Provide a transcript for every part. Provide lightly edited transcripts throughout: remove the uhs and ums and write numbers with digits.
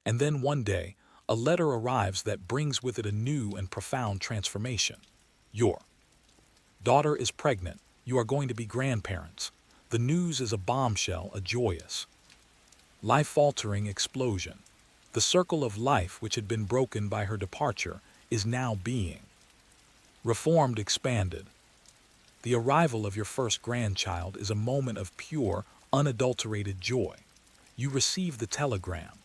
And then one day, a letter arrives that brings with it a new and profound transformation. Your daughter is pregnant. You are going to be grandparents. The news is a bombshell, a joyous, life-altering explosion. The circle of life which had been broken by her departure is now being reformed, expanded. The arrival of your first grandchild is a moment of pure, unadulterated joy. You receive the telegram,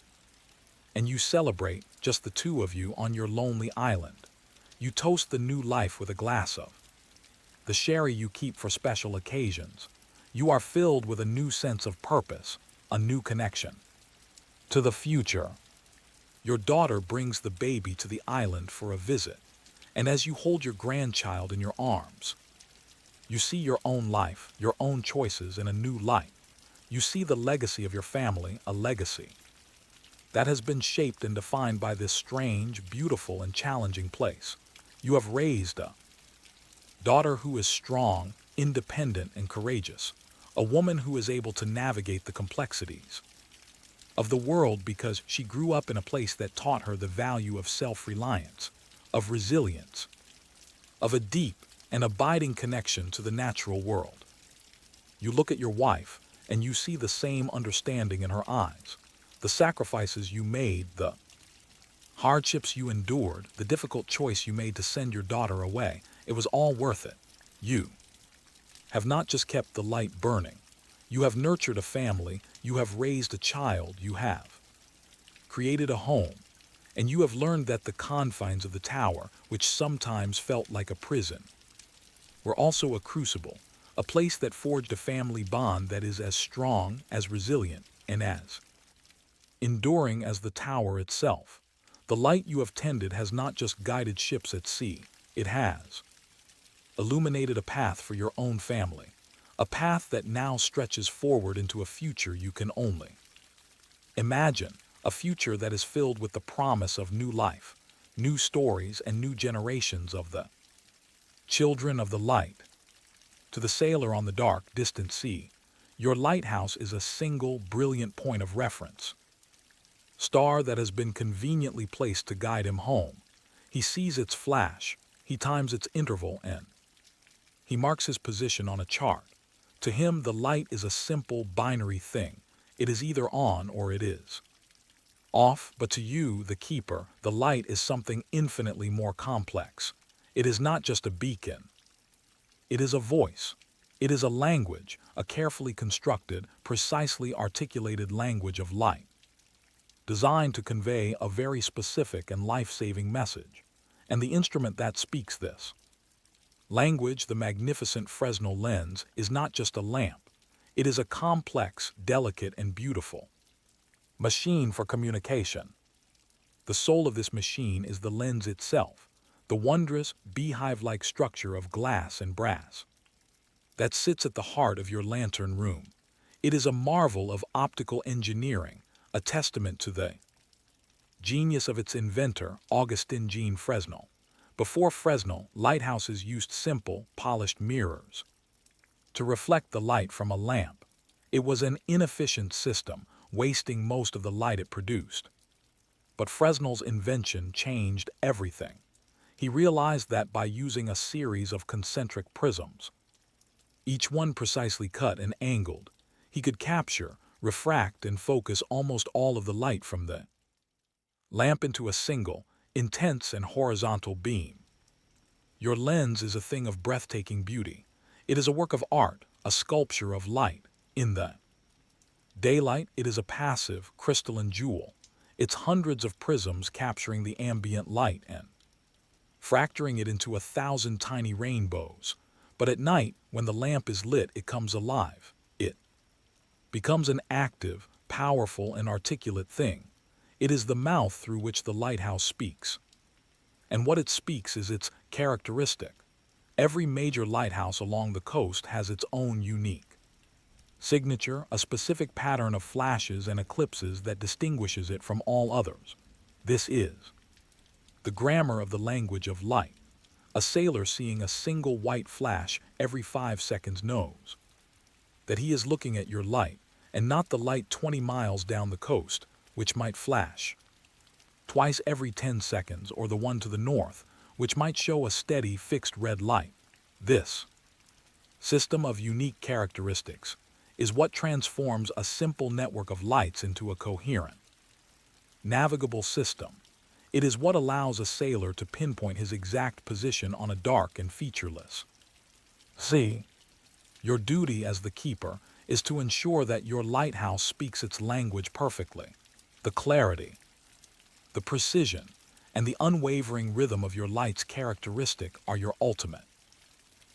and you celebrate, just the two of you on your lonely island. You toast the new life with a glass of the sherry you keep for special occasions. You are filled with a new sense of purpose, a new connection to the future. Your daughter brings the baby to the island for a visit, and as you hold your grandchild in your arms, you see your own life, your own choices in a new light. You see the legacy of your family, a legacy that has been shaped and defined by this strange, beautiful, and challenging place. You have raised a daughter who is strong, independent, and courageous, a woman who is able to navigate the complexities of the world because she grew up in a place that taught her the value of self-reliance, of resilience, of a deep and abiding connection to the natural world. You look at your wife, and you see the same understanding in her eyes. The sacrifices you made, the hardships you endured, the difficult choice you made to send your daughter away, it was all worth it. You have not just kept the light burning. You have nurtured a family, you have raised a child, you have created a home, and you have learned that the confines of the tower, which sometimes felt like a prison, were also a crucible, a place that forged a family bond that is as strong, as resilient, and as enduring as the tower itself. The light you have tended has not just guided ships at sea, it has illuminated a path for your own family, a path that now stretches forward into a future you can only imagine, a future that is filled with the promise of new life, new stories, and new generations of the children of the light. To the sailor on the dark, distant sea, your lighthouse is a single, brilliant point of reference, star that has been conveniently placed to guide him home. He sees its flash, he times its interval, and he marks his position on a chart. To him, the light is a simple, binary thing. It is either on or it is off, but to you, the keeper, the light is something infinitely more complex. It is not just a beacon. It is a voice. It is a language, a carefully constructed, precisely articulated language of light, designed to convey a very specific and life-saving message. And the instrument that speaks this language, the magnificent Fresnel lens, is not just a lamp. It is a complex, delicate, and beautiful machine for communication. The soul of this machine is the lens itself, the wondrous, beehive-like structure of glass and brass that sits at the heart of your lantern room. It is a marvel of optical engineering, a testament to the genius of its inventor, Augustin Jean Fresnel. Before Fresnel, lighthouses used simple, polished mirrors to reflect the light from a lamp. It was an inefficient system, wasting most of the light it produced. But Fresnel's invention changed everything. He realized that by using a series of concentric prisms, each one precisely cut and angled, he could capture, refract, and focus almost all of the light from the lamp into a single, intense and horizontal beam. Your lens is a thing of breathtaking beauty. It is a work of art, a sculpture of light. In the daylight, it is a passive, crystalline jewel, its hundreds of prisms capturing the ambient light and fracturing it into 1,000 tiny rainbows. But at night, when the lamp is lit, it comes alive. It becomes an active, powerful, and articulate thing. It is the mouth through which the lighthouse speaks. And what it speaks is its characteristic. Every major lighthouse along the coast has its own unique signature, a specific pattern of flashes and eclipses that distinguishes it from all others. This is the grammar of the language of light. A sailor seeing a single white flash every 5 seconds knows that he is looking at your light, and not the light 20 miles down the coast, which might flash twice every 10 seconds, or the one to the north, which might show a steady, fixed red light. This system of unique characteristics is what transforms a simple network of lights into a coherent, navigable system. It is what allows a sailor to pinpoint his exact position on a dark and featureless sea. Your duty as the keeper is to ensure that your lighthouse speaks its language perfectly. The clarity, the precision, and the unwavering rhythm of your light's characteristic are your ultimate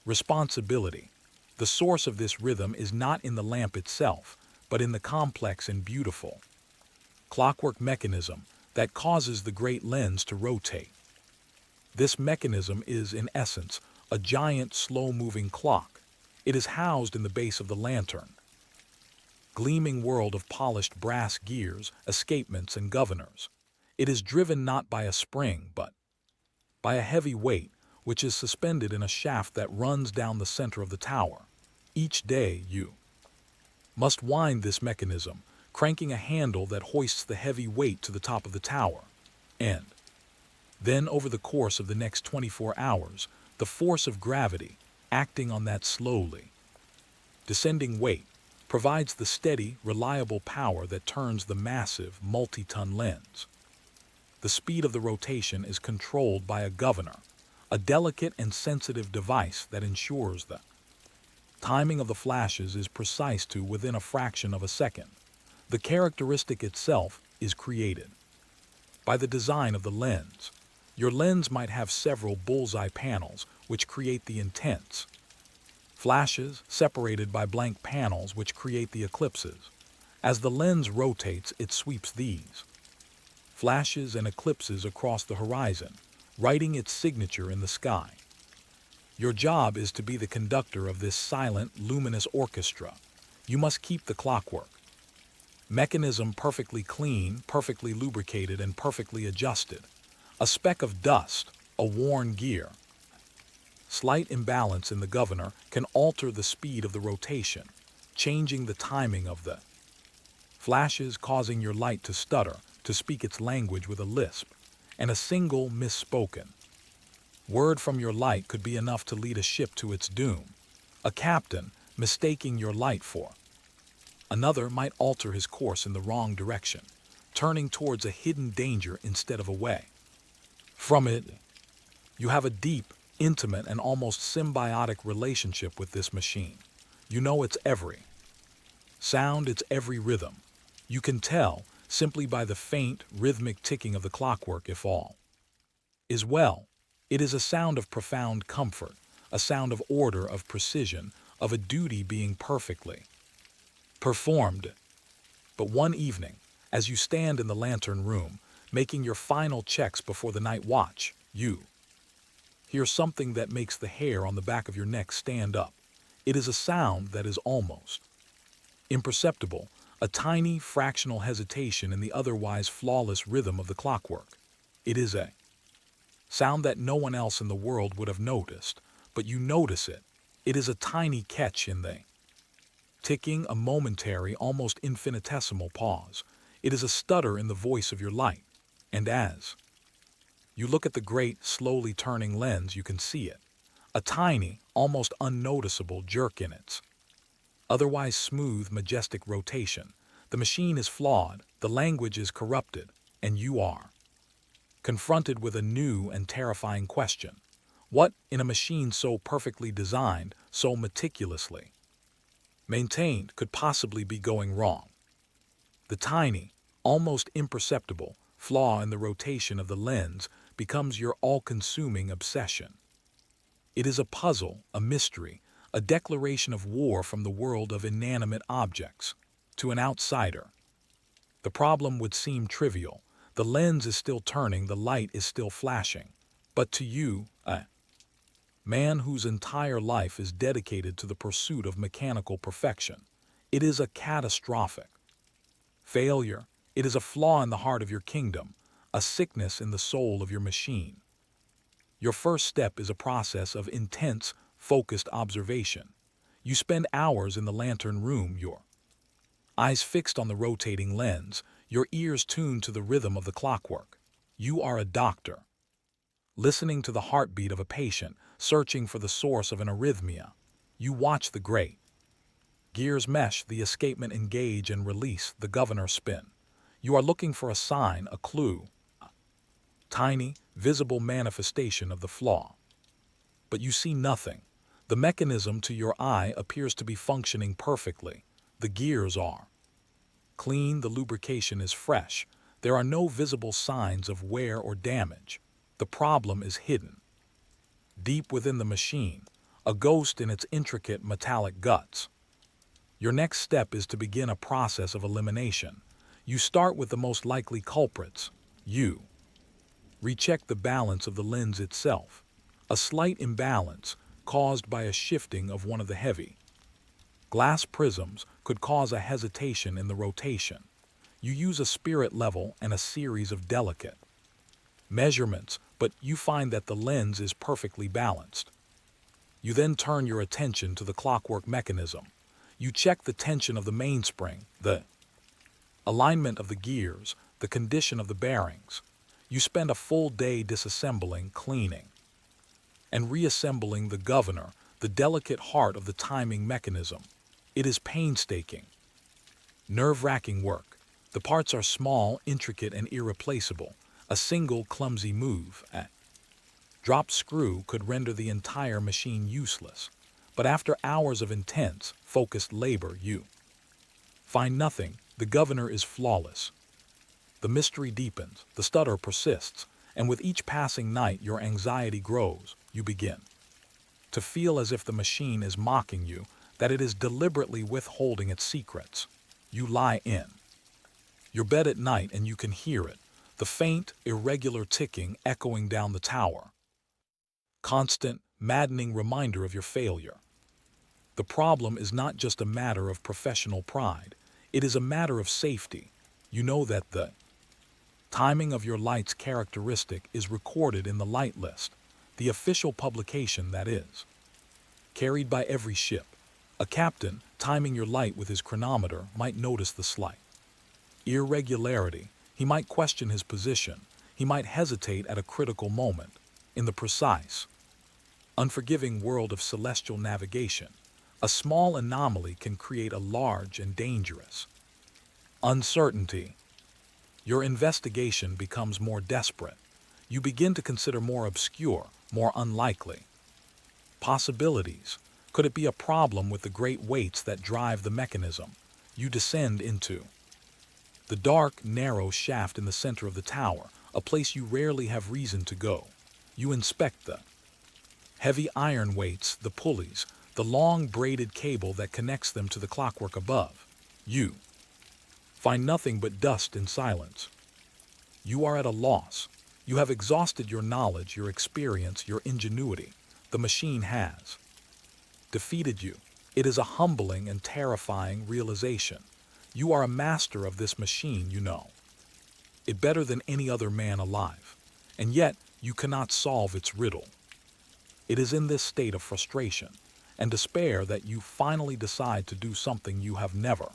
responsibility. The source of this rhythm is not in the lamp itself, but in the complex and beautiful clockwork mechanism that causes the great lens to rotate. This mechanism is, in essence, a giant, slow-moving clock. It is housed in the base of the lantern, gleaming world of polished brass gears, escapements, and governors. It is driven not by a spring, but by a heavy weight, which is suspended in a shaft that runs down the center of the tower. Each day you must wind this mechanism, cranking a handle that hoists the heavy weight to the top of the tower. And then, over the course of the next 24 hours, the force of gravity, acting on that slowly descending weight, provides the steady, reliable power that turns the massive, multi-ton lens. The speed of the rotation is controlled by a governor, a delicate and sensitive device that ensures the timing of the flashes is precise to within a fraction of a second. The characteristic itself is created by the design of the lens. Your lens might have several bullseye panels, which create the intense flashes, separated by blank panels which create the eclipses. As the lens rotates, it sweeps these flashes and eclipses across the horizon, writing its signature in the sky. Your job is to be the conductor of this silent, luminous orchestra. You must keep the clockwork mechanism perfectly clean, perfectly lubricated, and perfectly adjusted. A speck of dust, a worn gear, slight imbalance in the governor can alter the speed of the rotation, changing the timing of the flashes, causing your light to stutter, to speak its language with a lisp, and a single misspoken word from your light could be enough to lead a ship to its doom. A captain, mistaking your light for another, might alter his course in the wrong direction, turning towards a hidden danger instead of away from it. You have a deep, intimate, and almost symbiotic relationship with this machine. You know its every sound, its every rhythm. You can tell, simply by the faint, rhythmic ticking of the clockwork, if all is well. It is a sound of profound comfort, a sound of order, of precision, of a duty being perfectly performed. But one evening, as you stand in the lantern room, making your final checks before the night watch, you hear something that makes the hair on the back of your neck stand up. It is a sound that is almost imperceptible, a tiny, fractional hesitation in the otherwise flawless rhythm of the clockwork. It is a sound that no one else in the world would have noticed, but you notice it. It is a tiny catch in the ticking, a momentary, almost infinitesimal pause. It is a stutter in the voice of your light. And as you look at the great, slowly turning lens, you can see it. A tiny, almost unnoticeable jerk in its otherwise smooth, majestic rotation. The machine is flawed, the language is corrupted, and you are confronted with a new and terrifying question. What, in a machine so perfectly designed, so meticulously maintained, could possibly be going wrong? The tiny, almost imperceptible flaw in the rotation of the lens becomes your all-consuming obsession. It is a puzzle, a mystery, a declaration of war from the world of inanimate objects. To an outsider, the problem would seem trivial. The lens is still turning, the light is still flashing. But to you, a man whose entire life is dedicated to the pursuit of mechanical perfection, it is a catastrophic failure. It is a flaw in the heart of your kingdom, a sickness in the soul of your machine. Your first step is a process of intense, focused observation. You spend hours in the lantern room, your eyes fixed on the rotating lens, your ears tuned to the rhythm of the clockwork. You are a doctor, listening to the heartbeat of a patient, searching for the source of an arrhythmia. You watch the grate. Gears mesh, the escapement engage and release, the governor spin. You are looking for a sign, a clue, a tiny, visible manifestation of the flaw. But you see nothing. The mechanism to your eye appears to be functioning perfectly. The gears are clean, the lubrication is fresh. There are no visible signs of wear or damage. The problem is hidden. Deep within the machine, a ghost in its intricate metallic guts. Your next step is to begin a process of elimination. You start with the most likely culprits. You recheck the balance of the lens itself. A slight imbalance caused by a shifting of one of the heavy glass prisms could cause a hesitation in the rotation. You use a spirit level and a series of delicate measurements, but you find that the lens is perfectly balanced. You then turn your attention to the clockwork mechanism. You check the tension of the mainspring, the alignment of the gears, the condition of the bearings. You spend a full day disassembling, cleaning, and reassembling the governor, the delicate heart of the timing mechanism. It is painstaking, nerve-wracking work. The parts are small, intricate, and irreplaceable. A single clumsy move, a drop screw, could render the entire machine useless. But after hours of intense, focused labor, you find nothing. The governor is flawless. The mystery deepens, the stutter persists, and with each passing night your anxiety grows. You begin to feel as if the machine is mocking you, that it is deliberately withholding its secrets. You lie in your bed at night and you can hear it, the faint, irregular ticking echoing down the tower. Constant, maddening reminder of your failure. The problem is not just a matter of professional pride, it is a matter of safety. You know that the timing of your light's characteristic is recorded in the light list, the official publication that is carried by every ship. A captain, timing your light with his chronometer, might notice the slight irregularity. He might question his position. He might hesitate at a critical moment. In the precise, unforgiving world of celestial navigation, a small anomaly can create a large and dangerous uncertainty. Your investigation becomes more desperate. You begin to consider more obscure, more unlikely possibilities. Could it be a problem with the great weights that drive the mechanism? You descend into the dark, narrow shaft in the center of the tower, a place you rarely have reason to go. You inspect the heavy iron weights, the pulleys, the long braided cable that connects them to the clockwork above. You find nothing but dust and silence. You are at a loss. You have exhausted your knowledge, your experience, your ingenuity. The machine has defeated you. It is a humbling and terrifying realization. You are a master of this machine, you know it better than any other man alive, and yet you cannot solve its riddle. It is in this state of frustration and despair that you finally decide to do something you have never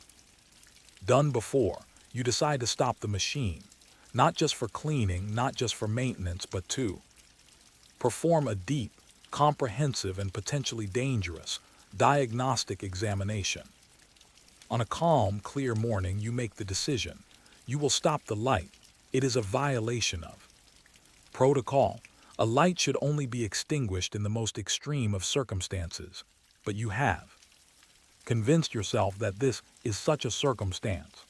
done before. You decide to stop the machine, not just for cleaning, not just for maintenance, but to perform a deep, comprehensive, and potentially dangerous diagnostic examination. On a calm, clear morning, you make the decision. You will stop the light. It is a violation of protocol. A light should only be extinguished in the most extreme of circumstances. But you have convinced yourself that this is such a circumstance.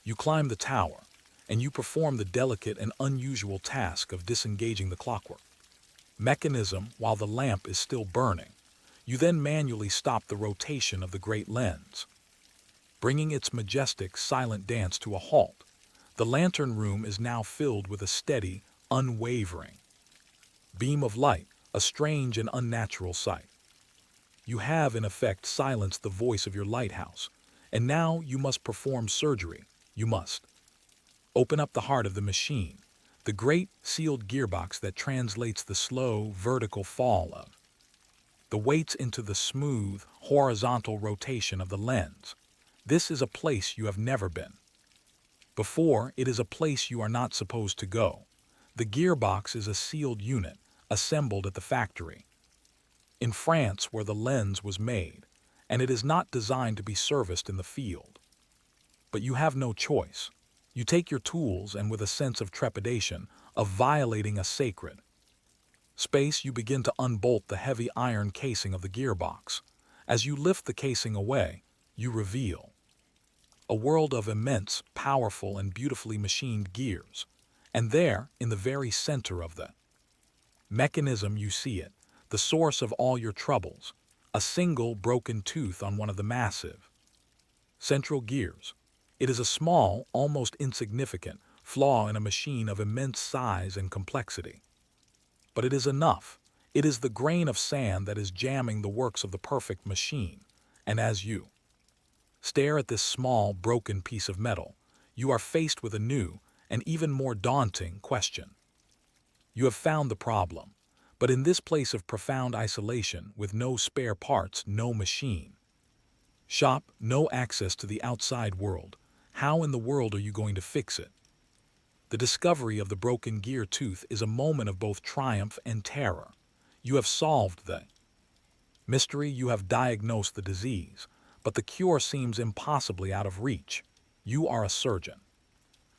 You climb the tower, and you perform the delicate and unusual task of disengaging the clockwork mechanism while the lamp is still burning. You then manually stop the rotation of the great lens, bringing its majestic, silent dance to a halt. The lantern room is now filled with a steady, unwavering beam of light, a strange and unnatural sight. You have, in effect, silenced the voice of your lighthouse, and now you must perform surgery. You must open up the heart of the machine, the great sealed gearbox that translates the slow, vertical fall of the weights into the smooth, horizontal rotation of the lens. This is a place you have never been before. It is a place you are not supposed to go. The gearbox is a sealed unit, assembled at the factory in France where the lens was made, and it is not designed to be serviced in the field. But you have no choice. You take your tools and with a sense of trepidation, of violating a sacred space, you begin to unbolt the heavy iron casing of the gearbox. As you lift the casing away, you reveal a world of immense, powerful, and beautifully machined gears. And there, in the very center of the mechanism, you see it, the source of all your troubles, a single broken tooth on one of the massive central gears. It is a small, almost insignificant flaw in a machine of immense size and complexity. But it is enough. It is the grain of sand that is jamming the works of the perfect machine. And as you stare at this small, broken piece of metal, you are faced with a new and even more daunting question. You have found the problem, but in this place of profound isolation, with no spare parts, no machine shop, no access to the outside world, how in the world are you going to fix it? The discovery of the broken gear tooth is a moment of both triumph and terror. You have solved the mystery, you have diagnosed the disease, but the cure seems impossibly out of reach. You are a surgeon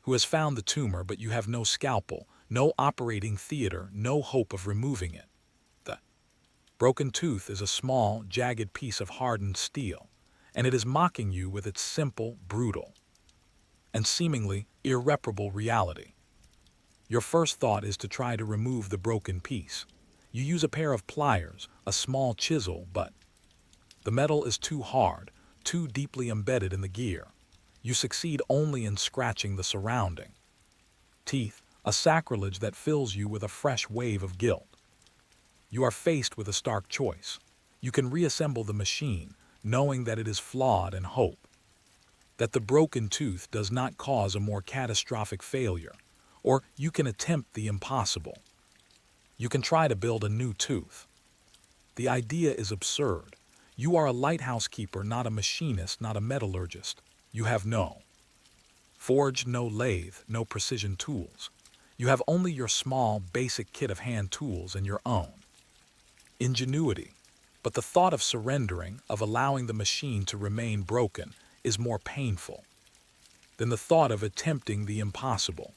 who has found the tumor, but you have no scalpel, no operating theater, no hope of removing it. The broken tooth is a small, jagged piece of hardened steel, and it is mocking you with its simple, brutal, and seemingly irreparable reality. Your first thought is to try to remove the broken piece. You use a pair of pliers, a small chisel, but the metal is too hard, too deeply embedded in the gear. You succeed only in scratching the surrounding teeth, a sacrilege that fills you with a fresh wave of guilt. You are faced with a stark choice. You can reassemble the machine, knowing that it is flawed, and hope that the broken tooth does not cause a more catastrophic failure. Or you can attempt the impossible. You can try to build a new tooth. The idea is absurd. You are a lighthouse keeper, not a machinist, not a metallurgist. You have no forge, no lathe, no precision tools. You have only your small, basic kit of hand tools and your own ingenuity. But the thought of surrendering, of allowing the machine to remain broken, is more painful than the thought of attempting the impossible.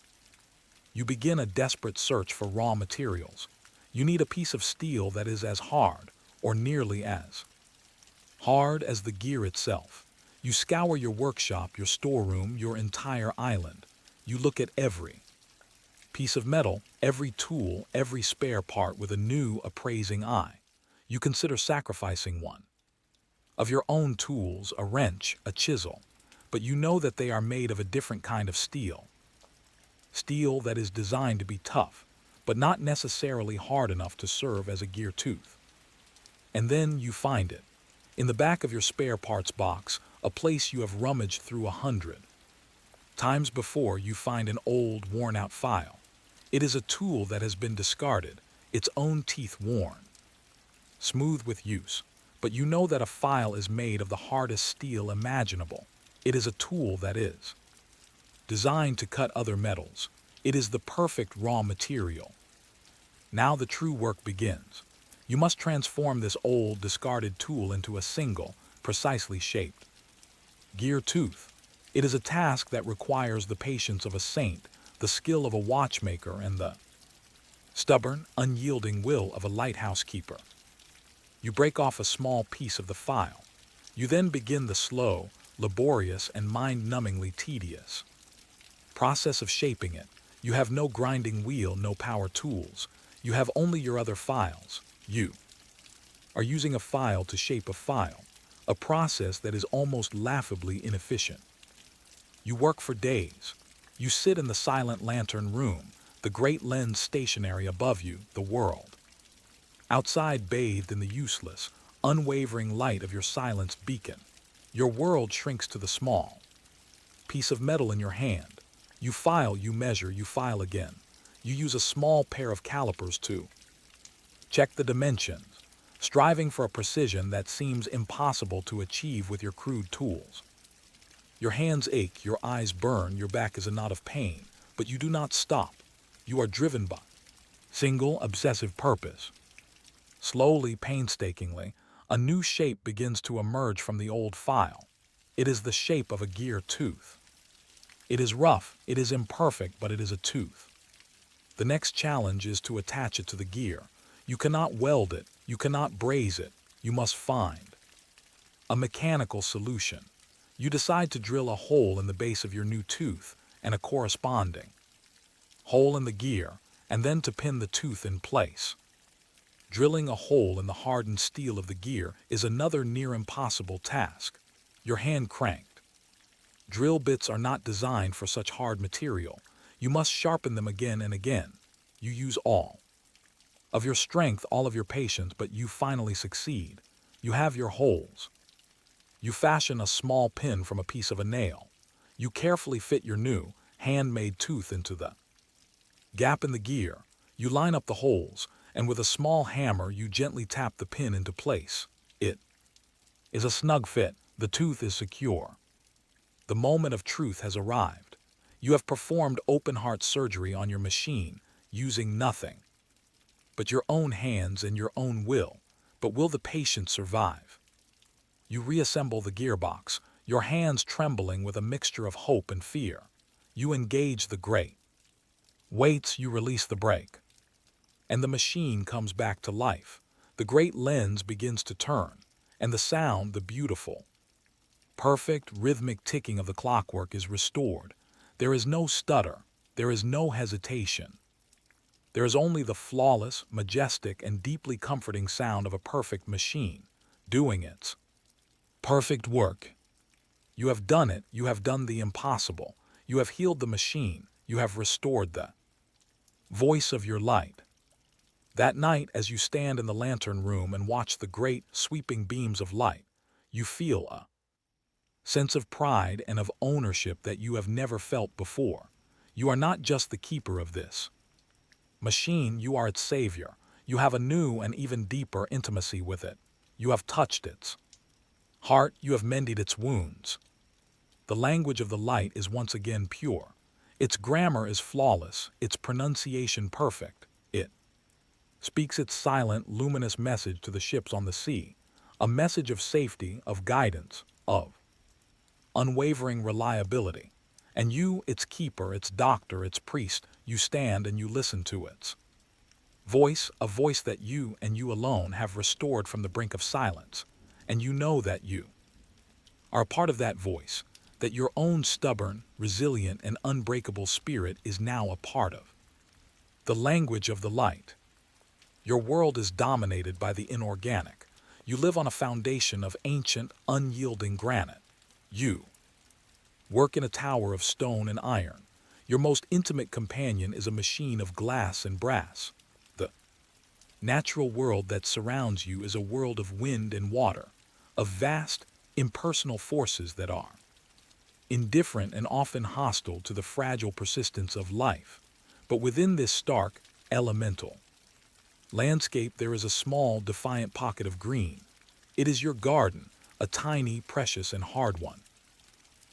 You begin a desperate search for raw materials. You need a piece of steel that is as hard, or nearly as hard, as the gear itself. You scour your workshop, your storeroom, your entire island. You look at every piece of metal, every tool, every spare part with a new, appraising eye. You consider sacrificing one of your own tools, a wrench, a chisel, but you know that they are made of a different kind of steel. Steel that is designed to be tough, but not necessarily hard enough to serve as a gear tooth. And then you find it. In the back of your spare parts box, a place you have rummaged through 100 times before, you find an old, worn-out file. It is a tool that has been discarded, its own teeth worn smooth with use. But you know that a file is made of the hardest steel imaginable. It is a tool that is designed to cut other metals. It is the perfect raw material. Now the true work begins. You must transform this old, discarded tool into a single, precisely shaped gear tooth. It is a task that requires the patience of a saint, the skill of a watchmaker, and the stubborn, unyielding will of a lighthouse keeper. You break off a small piece of the file. You then begin the slow, laborious, and mind-numbingly tedious process of shaping it. You have no grinding wheel, no power tools. You have only your other files. You are using a file to shape a file, a process that is almost laughably inefficient. You work for days. You sit in the silent lantern room, the great lens stationary above you, the world outside bathed in the useless, unwavering light of your silenced beacon. Your world shrinks to the small piece of metal in your hand. You file, you measure, you file again. You use a small pair of calipers to check the dimensions, striving for a precision that seems impossible to achieve with your crude tools. Your hands ache, your eyes burn, your back is a knot of pain, but you do not stop. You are driven by single obsessive purpose. Slowly, painstakingly, a new shape begins to emerge from the old file. It is the shape of a gear tooth. It is rough, it is imperfect, but it is a tooth. The next challenge is to attach it to the gear. You cannot weld it, you cannot braze it, you must find a mechanical solution. You decide to drill a hole in the base of your new tooth and a corresponding hole in the gear, and then to pin the tooth in place. Drilling a hole in the hardened steel of the gear is another near impossible task. Your hand cranked. Drill bits are not designed for such hard material. You must sharpen them again and again. You use all of your strength, all of your patience, but you finally succeed. You have your holes. You fashion a small pin from a piece of a nail. You carefully fit your new, handmade tooth into the gap in the gear. You line up the holes, and with a small hammer you gently tap the pin into place. It is a snug fit. The tooth is secure. The moment of truth has arrived. You have performed open-heart surgery on your machine, using nothing but your own hands and your own will. But will the patient survive? You reassemble the gearbox, your hands trembling with a mixture of hope and fear. You engage the great weights, you release the brake, and the machine comes back to life. The great lens begins to turn, and the sound, the beautiful, perfect, rhythmic ticking of the clockwork is restored. There is no stutter, there is no hesitation. There is only the flawless, majestic, and deeply comforting sound of a perfect machine doing its perfect work. You have done it, you have done the impossible. You have healed the machine, you have restored the voice of your light. That night, as you stand in the lantern room and watch the great, sweeping beams of light, you feel a sense of pride and of ownership that you have never felt before. You are not just the keeper of this machine, you are its savior. You have a new and even deeper intimacy with it. You have touched its heart, you have mended its wounds. The language of the light is once again pure. Its grammar is flawless, its pronunciation perfect. It speaks its silent, luminous message to the ships on the sea, a message of safety, of guidance, of unwavering reliability. And you, its keeper, its doctor, its priest, you stand and you listen to its voice, a voice that you and you alone have restored from the brink of silence. And you know that you are a part of that voice, that your own stubborn, resilient, and unbreakable spirit is now a part of the language of the light. Your world is dominated by the inorganic. You live on a foundation of ancient, unyielding granite. You work in a tower of stone and iron. Your most intimate companion is a machine of glass and brass. The natural world that surrounds you is a world of wind and water, of vast, impersonal forces that are indifferent and often hostile to the fragile persistence of life. But within this stark, elemental landscape there is a small, defiant pocket of green. It is your garden, a tiny, precious, and hard one.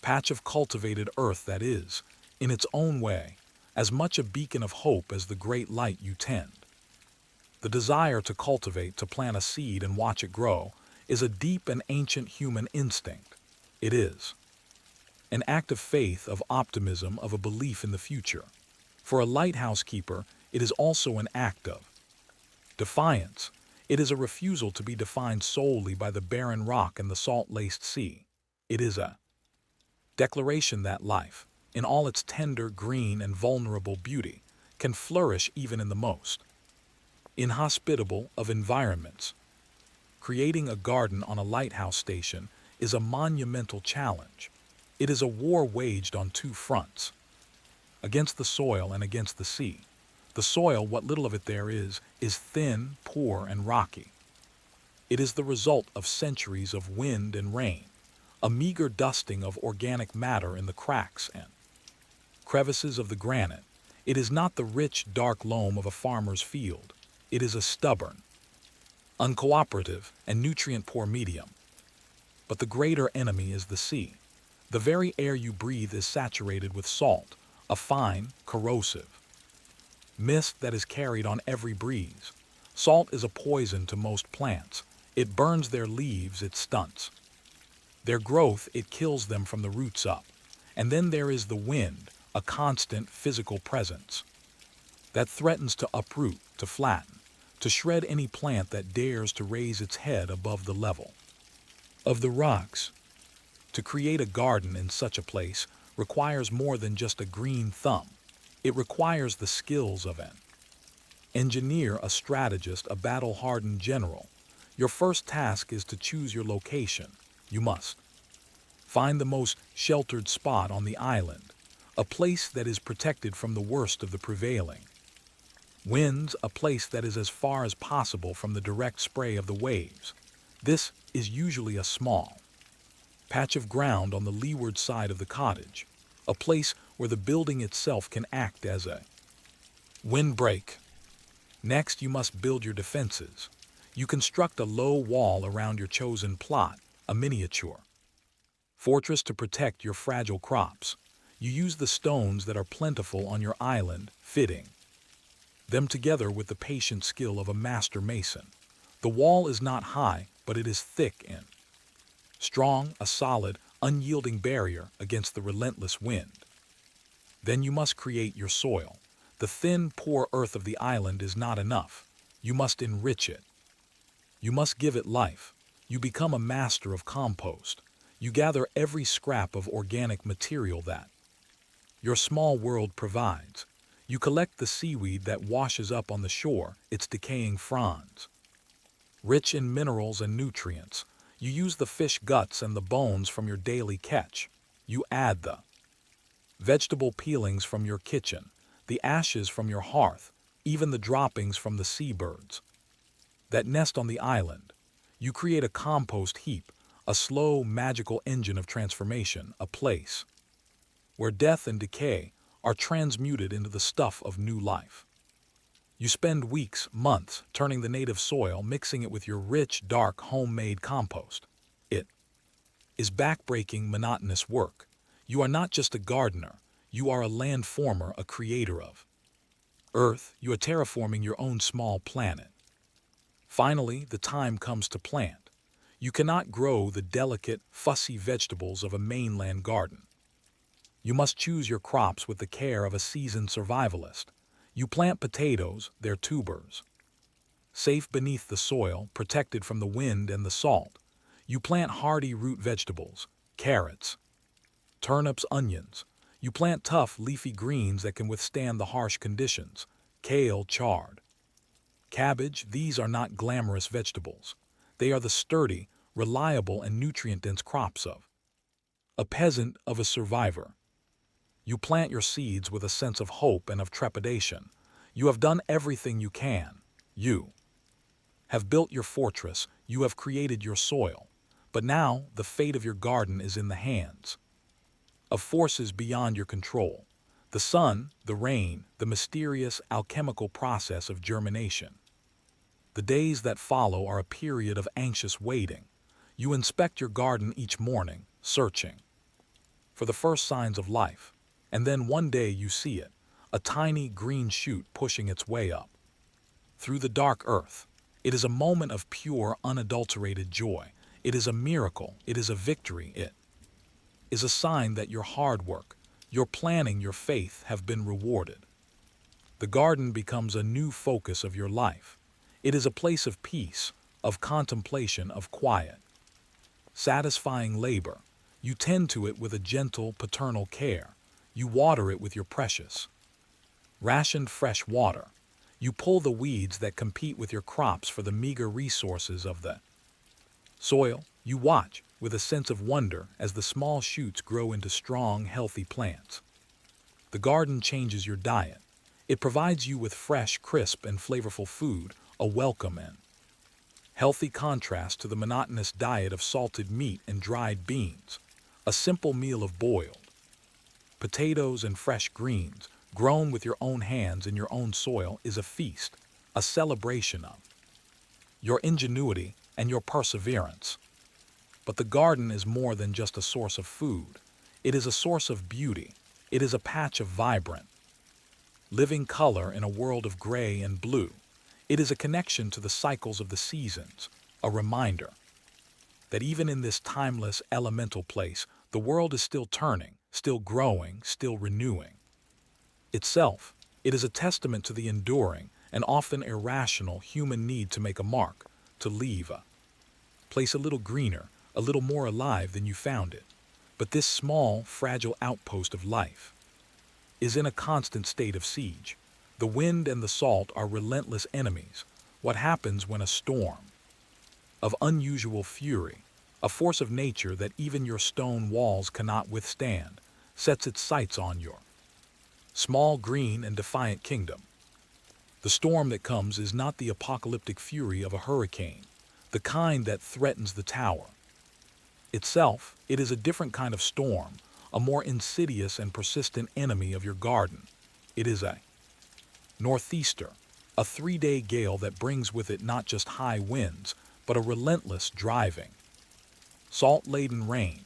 Patch of cultivated earth that is, in its own way, as much a beacon of hope as the great light you tend. The desire to cultivate, to plant a seed and watch it grow, is a deep and ancient human instinct. It is an act of faith, of optimism, of a belief in the future. For a lighthouse keeper, it is also an act of defiance. It is a refusal to be defined solely by the barren rock and the salt-laced sea. It is a declaration that life, in all its tender, green, and vulnerable beauty, can flourish even in the most inhospitable of environments. Creating a garden on a lighthouse station is a monumental challenge. It is a war waged on two fronts, against the soil and against the sea. The soil, what little of it there is thin, poor, and rocky. It is the result of centuries of wind and rain, a meager dusting of organic matter in the cracks and crevices of the granite. It is not the rich, dark loam of a farmer's field. It is a stubborn, uncooperative, and nutrient-poor medium. But the greater enemy is the sea. The very air you breathe is saturated with salt, a fine, corrosive mist that is carried on every breeze. Salt is a poison to most plants. It burns their leaves, it stunts their growth, it kills them from the roots up. And then there is the wind, a constant physical presence that threatens to uproot, to flatten, to shred any plant that dares to raise its head above the level of the rocks. To create a garden in such a place requires more than just a green thumb. It requires the skills of an engineer, a strategist, a battle-hardened general. Your first task is to choose your location. You must find the most sheltered spot on the island, a place that is protected from the worst of the prevailing winds, a place that is as far as possible from the direct spray of the waves. This is usually a small patch of ground on the leeward side of the cottage, a place where the building itself can act as a windbreak. Next, you must build your defenses. You construct a low wall around your chosen plot, a miniature fortress to protect your fragile crops. You use the stones that are plentiful on your island, fitting them together with the patient skill of a master mason. The wall is not high, but it is thick and strong, a solid, unyielding barrier against the relentless wind. Then you must create your soil. The thin, poor earth of the island is not enough. You must enrich it. You must give it life. You become a master of compost. You gather every scrap of organic material that your small world provides. You collect the seaweed that washes up on the shore, its decaying fronds. Rich in minerals and nutrients, you use the fish guts and the bones from your daily catch. You add the vegetable peelings from your kitchen, the ashes from your hearth, even the droppings from the seabirds that nest on the island. You create a compost heap, a slow, magical engine of transformation, a place where death and decay are transmuted into the stuff of new life. You spend weeks, months, turning the native soil, mixing it with your rich, dark, homemade compost. It is backbreaking, monotonous work. You are not just a gardener. You are a landformer, a creator of Earth. You are terraforming your own small planet. Finally, the time comes to plant. You cannot grow the delicate, fussy vegetables of a mainland garden. You must choose your crops with the care of a seasoned survivalist. You plant potatoes, their tubers safe beneath the soil, protected from the wind and the salt. You plant hardy root vegetables, carrots, turnips, onions. You plant tough, leafy greens that can withstand the harsh conditions, kale, chard, cabbage. These are not glamorous vegetables. They are the sturdy, reliable, and nutrient-dense crops of a peasant, of a survivor. You plant your seeds with a sense of hope and of trepidation. You have done everything you can. You have built your fortress. You have created your soil. But now the fate of your garden is in the hands of forces beyond your control. The sun, the rain, the mysterious alchemical process of germination. The days that follow are a period of anxious waiting. You inspect your garden each morning, searching for the first signs of life. And then one day you see it, a tiny green shoot pushing its way up through the dark earth. It is a moment of pure, unadulterated joy. It is a miracle. It is a victory. It is a sign that your hard work, your planning, your faith have been rewarded. The garden becomes a new focus of your life. It is a place of peace, of contemplation, of quiet, satisfying labor. You tend to it with a gentle, paternal care. You water it with your precious, rationed fresh water. You pull the weeds that compete with your crops for the meager resources of the soil. You watch, with a sense of wonder, as the small shoots grow into strong, healthy plants. The garden changes your diet. It provides you with fresh, crisp, and flavorful food, a welcome and healthy contrast to the monotonous diet of salted meat and dried beans. A simple meal of boiled potatoes and fresh greens, grown with your own hands in your own soil, is a feast, a celebration of your ingenuity and your perseverance. But the garden is more than just a source of food. It is a source of beauty. It is a patch of vibrant living color in a world of gray and blue. It is a connection to the cycles of the seasons, a reminder that even in this timeless elemental place, the world is still turning, still growing, still renewing itself. It is a testament to the enduring and often irrational human need to make a mark, to leave a place a little greener, a little more alive than you found it. But this small, fragile outpost of life is in a constant state of siege. The wind and the salt are relentless enemies. What happens when a storm of unusual fury, a force of nature that even your stone walls cannot withstand, sets its sights on your small, green, and defiant kingdom? The storm that comes is not the apocalyptic fury of a hurricane, the kind that threatens the tower itself. It is a different kind of storm, a more insidious and persistent enemy of your garden. It is a northeaster, a 3-day gale that brings with it not just high winds, but a relentless, driving, salt-laden rain.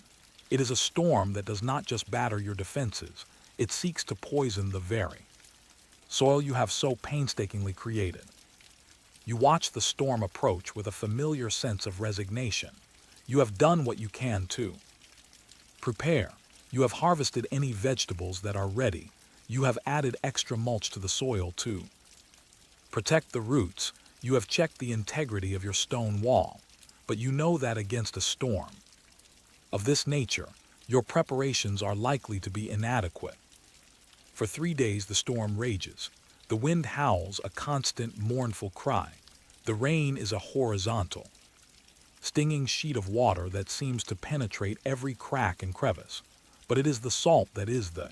It is a storm that does not just batter your defenses, it seeks to poison the very soil you have so painstakingly created. You watch the storm approach with a familiar sense of resignation. You have done what you can to prepare. You have harvested any vegetables that are ready. You have added extra mulch to the soil to protect the roots. You have checked the integrity of your stone wall. But you know that against a storm of this nature, your preparations are likely to be inadequate. For 3 days the storm rages. The wind howls a constant, mournful cry. The rain is a horizontal, stinging sheet of water that seems to penetrate every crack and crevice. But it is the salt that is the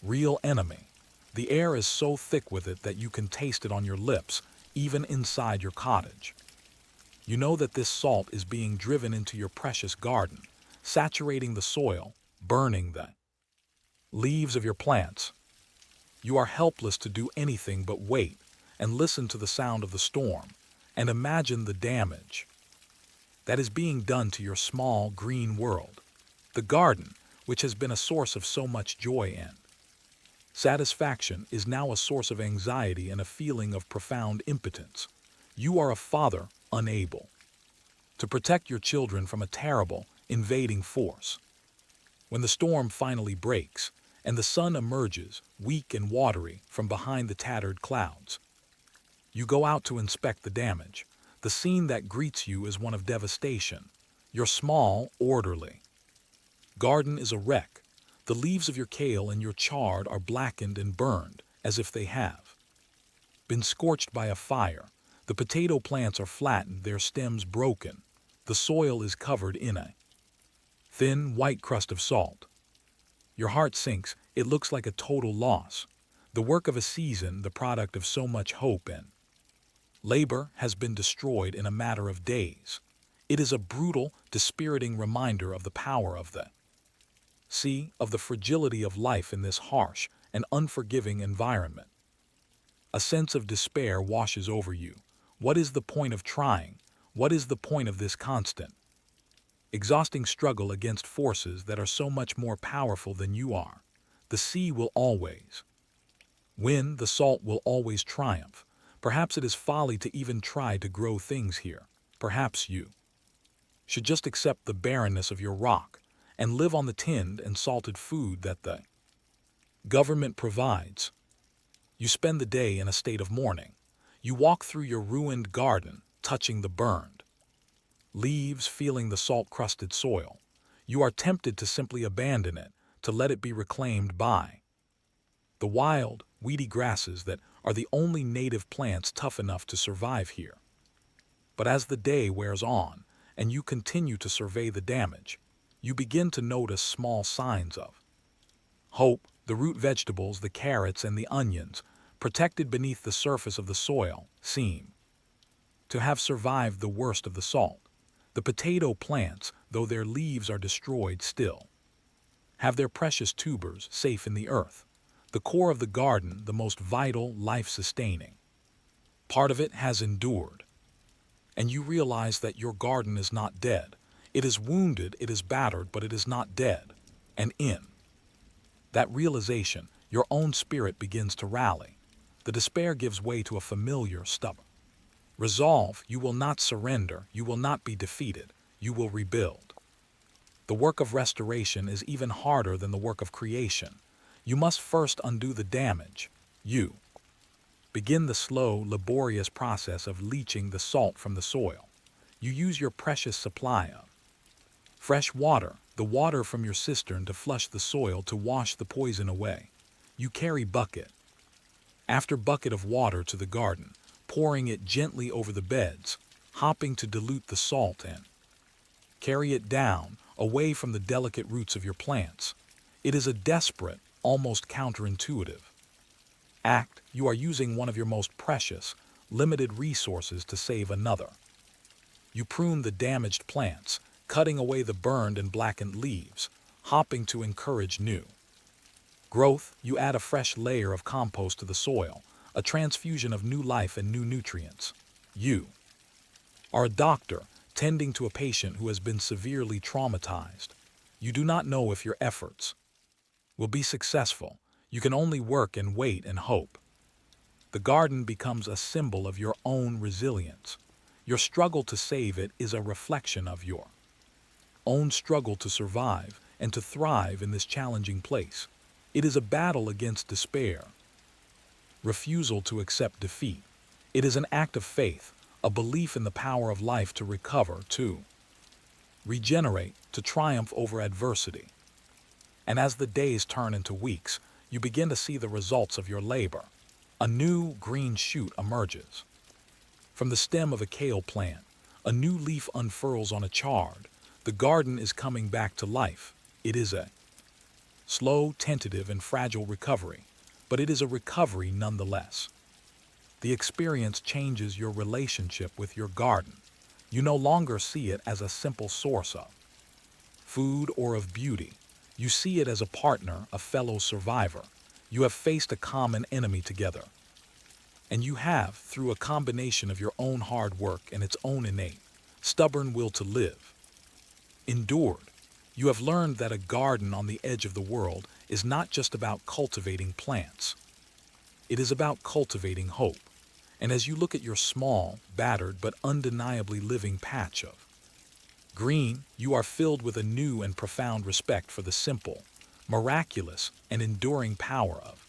real enemy. The air is so thick with it that you can taste it on your lips, even inside your cottage. You know that this salt is being driven into your precious garden, saturating the soil, burning the leaves of your plants. You are helpless to do anything but wait and listen to the sound of the storm and imagine the damage that is being done to your small green world. The garden, which has been a source of so much joy and satisfaction, is now a source of anxiety and a feeling of profound impotence. You are a father unable to protect your children from a terrible, invading force. When the storm finally breaks, and the sun emerges, weak and watery, from behind the tattered clouds, you go out to inspect the damage. The scene that greets you is one of devastation. Your small, orderly garden is a wreck. The leaves of your kale and your chard are blackened and burned, as if they have been scorched by a fire. The potato plants are flattened, their stems broken. The soil is covered in a thin, white crust of salt. Your heart sinks. It looks like a total loss. The work of a season, the product of so much hope and labor, has been destroyed in a matter of days. It is a brutal, dispiriting reminder of the power of the sea, of the fragility of life in this harsh and unforgiving environment. A sense of despair washes over you. What is the point of trying? What is the point of this constant, exhausting struggle against forces that are so much more powerful than you are? The sea will always win, the salt will always triumph. Perhaps it is folly to even try to grow things here. Perhaps you should just accept the barrenness of your rock and live on the tinned and salted food that the government provides. You spend the day in a state of mourning. You walk through your ruined garden, touching the burned leaves, feeling the salt-crusted soil. You are tempted to simply abandon it, to let it be reclaimed by the wild, weedy grasses that are the only native plants tough enough to survive here. But as the day wears on, and you continue to survey the damage, you begin to notice small signs of hope. The root vegetables, the carrots and the onions, protected beneath the surface of the soil, seem to have survived the worst of the salt. The potato plants, though their leaves are destroyed, still have their precious tubers safe in the earth. The core of the garden, the most vital, life-sustaining part of it, has endured. And you realize that your garden is not dead. It is wounded, it is battered, but it is not dead. And in that realization, Your own spirit begins to rally. The despair gives way to a familiar, stubborn resolve. You will not surrender, you will not be defeated, you will rebuild. The work of restoration is even harder than the work of creation. You must first undo the damage. You begin the slow, laborious process of leaching the salt from the soil. You use your precious supply of fresh water, the water from your cistern, to flush the soil, to wash the poison away. You carry bucket after bucket of water to the garden, pouring it gently over the beds, hopping to dilute the salt and carry it down, away from the delicate roots of your plants. It is a desperate, almost counterintuitive act. You are using one of your most precious, limited resources to save another. You prune the damaged plants, cutting away the burned and blackened leaves, hopping to encourage new growth. You add a fresh layer of compost to the soil, a transfusion of new life and new nutrients. You are a doctor tending to a patient who has been severely traumatized. You do not know if your efforts will be successful. You can only work and wait and hope. The garden becomes a symbol of your own resilience. Your struggle to save it is a reflection of your own struggle to survive and to thrive in this challenging place. It is a battle against despair, refusal to accept defeat. It is an act of faith, a belief in the power of life to recover, to regenerate, to triumph over adversity. And as the days turn into weeks, you begin to see the results of your labor. A new green shoot emerges from the stem of a kale plant. A new leaf unfurls on a chard. The garden is coming back to life. It is a slow, tentative, and fragile recovery, but it is a recovery nonetheless. The experience changes your relationship with your garden. You no longer see it as a simple source of food or of beauty. You see it as a partner, a fellow survivor. You have faced a common enemy together. And you have, through a combination of your own hard work and its own innate, stubborn will to live, endured. You have learned that a garden on the edge of the world is not just about cultivating plants. It is about cultivating hope. And as you look at your small, battered, but undeniably living patch of green, you are filled with a new and profound respect for the simple, miraculous, and enduring power of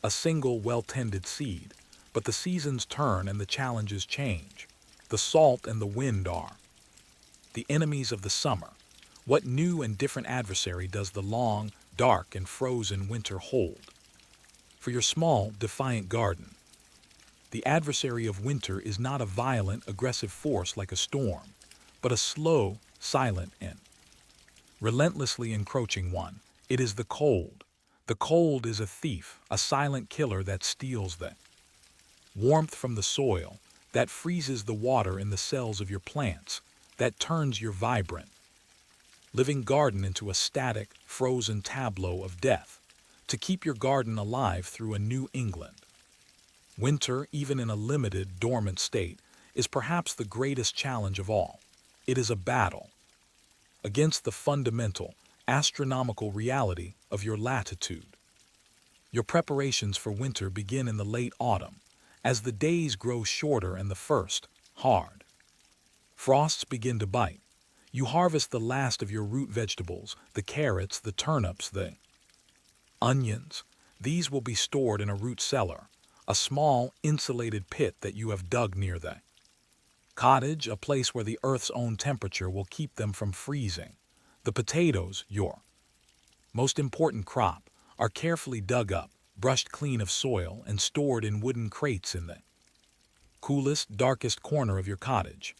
a single well-tended seed. But the seasons turn and the challenges change. The salt and the wind are the enemies of the summer. What new and different adversary does the long, dark, and frozen winter hold? For your small, defiant garden, the adversary of winter is not a violent, aggressive force like a storm, but a slow, silent, and relentlessly encroaching one. It is the cold. The cold is a thief, a silent killer that steals the warmth from the soil, that freezes the water in the cells of your plants, that turns your vibrant, living garden into a static, frozen tableau of death. To keep your garden alive through a New England winter, even in a limited, dormant state, is perhaps the greatest challenge of all. It is a battle against the fundamental, astronomical reality of your latitude. Your preparations for winter begin in the late autumn, as the days grow shorter and the first, hard frosts begin to bite. You harvest the last of your root vegetables, the carrots, the turnips, the onions. These will be stored in a root cellar, a small, insulated pit that you have dug near the cottage, a place where the earth's own temperature will keep them from freezing. The potatoes, your most important crop, are carefully dug up, brushed clean of soil, and stored in wooden crates in the coolest, darkest corner of your cottage.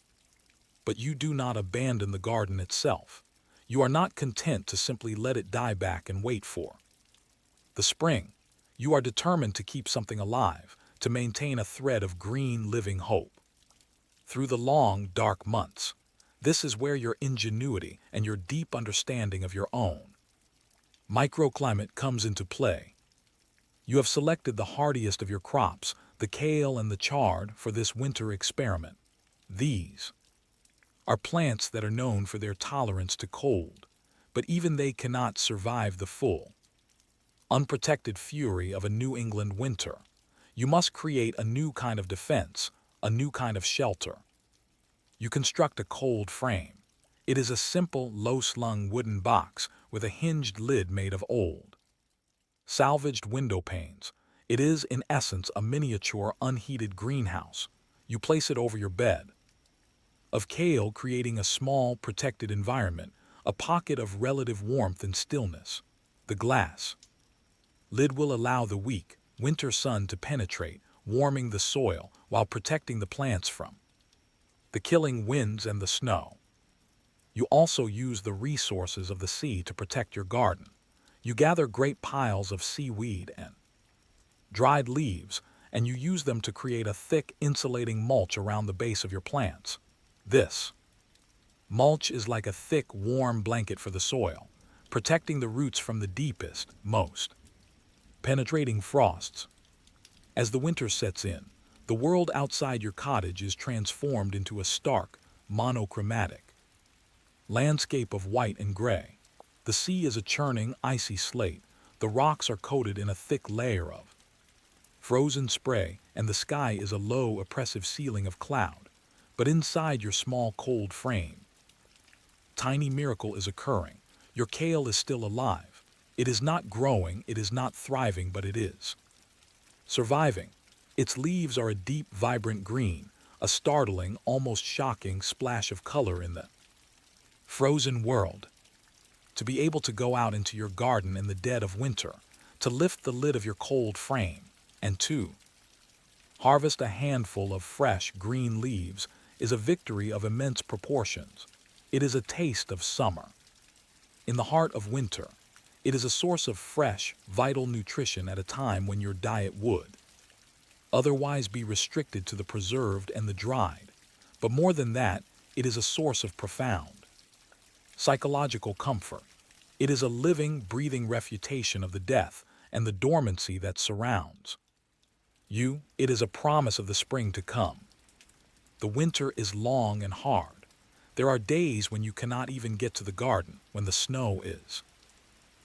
But you do not abandon the garden itself. You are not content to simply let it die back and wait for the spring. You are determined to keep something alive, to maintain a thread of green, living hope through the long, dark months. This is where your ingenuity and your deep understanding of your own microclimate comes into play. You have selected the hardiest of your crops, the kale and the chard, for this winter experiment. These are plants that are known for their tolerance to cold, but even they cannot survive the full unprotected fury of a New England winter. You must create a new kind of defense, a new kind of shelter. You construct a cold frame. It is a simple, low-slung wooden box with a hinged lid made of old, salvaged window panes. It is, in essence, a miniature, unheated greenhouse. You place it over your bed of kale, creating a small, protected environment, a pocket of relative warmth and stillness. The glass lid will allow the weak, winter sun to penetrate, warming the soil while protecting the plants from the killing winds and the snow. You also use the resources of the sea to protect your garden. You gather great piles of seaweed and dried leaves, and you use them to create a thick, insulating mulch around the base of your plants. This mulch is like a thick, warm blanket for the soil, protecting the roots from the deepest, most penetrating frosts. As the winter sets in, the world outside your cottage is transformed into a stark, monochromatic landscape of white and gray. The sea is a churning, icy slate. The rocks are coated in a thick layer of frozen spray, and the sky is a low, oppressive ceiling of cloud. But inside your small, cold frame, tiny miracle is occurring. Your kale is still alive. It is not growing, it is not thriving, but it is surviving. Its leaves are a deep, vibrant green, a startling, almost shocking splash of color in the frozen world. To be able to go out into your garden in the dead of winter, to lift the lid of your cold frame, and to harvest a handful of fresh, green leaves is a victory of immense proportions. It is a taste of summer. In the heart of winter, it is a source of fresh, vital nutrition at a time when your diet would otherwise be restricted to the preserved and the dried. But more than that, it is a source of profound psychological comfort. It is a living, breathing refutation of the death and the dormancy that surrounds you. It is a promise of the spring to come. The winter is long and hard. There are days when you cannot even get to the garden, when the snow is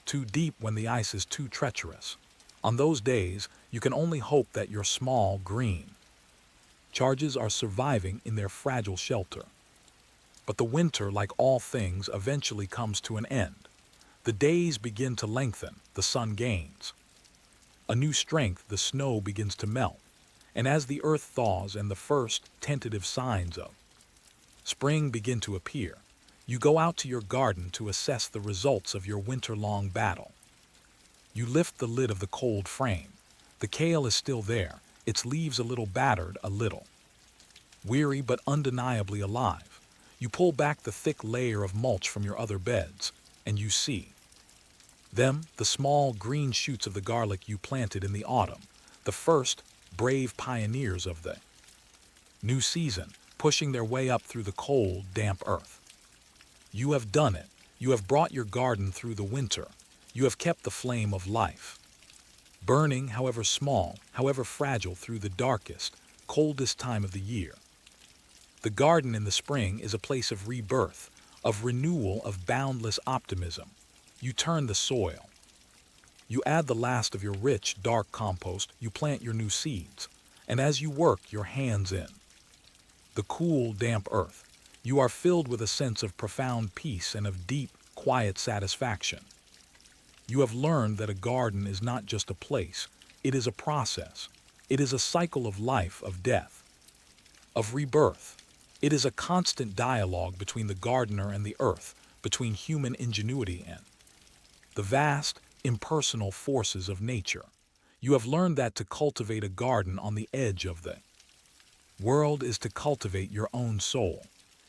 too deep, when the ice is too treacherous. On those days, you can only hope that your small, green charges are surviving in their fragile shelter. But the winter, like all things, eventually comes to an end. The days begin to lengthen, the sun gains a new strength, the snow begins to melt, and as the earth thaws and the first tentative signs of spring begin to appear, you go out to your garden to assess the results of your winter-long battle. You lift the lid of the cold frame. The kale is still there, its leaves a little battered, a little weary, but undeniably alive. You pull back the thick layer of mulch from your other beds, and you see them, the small green shoots of the garlic you planted in the autumn, the first brave pioneers of the new season, pushing their way up through the cold, damp earth. You have done it. You have brought your garden through the winter. You have kept the flame of life burning, however small, however fragile, through the darkest, coldest time of the year. The garden in the spring is a place of rebirth, of renewal, of boundless optimism. You turn the soil. You add the last of your rich, dark compost. You plant your new seeds. And as you work your hands in the cool, damp earth, you are filled with a sense of profound peace and of deep, quiet satisfaction. You have learned that a garden is not just a place, it is a process. It is a cycle of life, of death, of rebirth. It is a constant dialogue between the gardener and the earth, between human ingenuity and the vast, impersonal forces of nature. You have learned that to cultivate a garden on the edge of the world is to cultivate your own soul.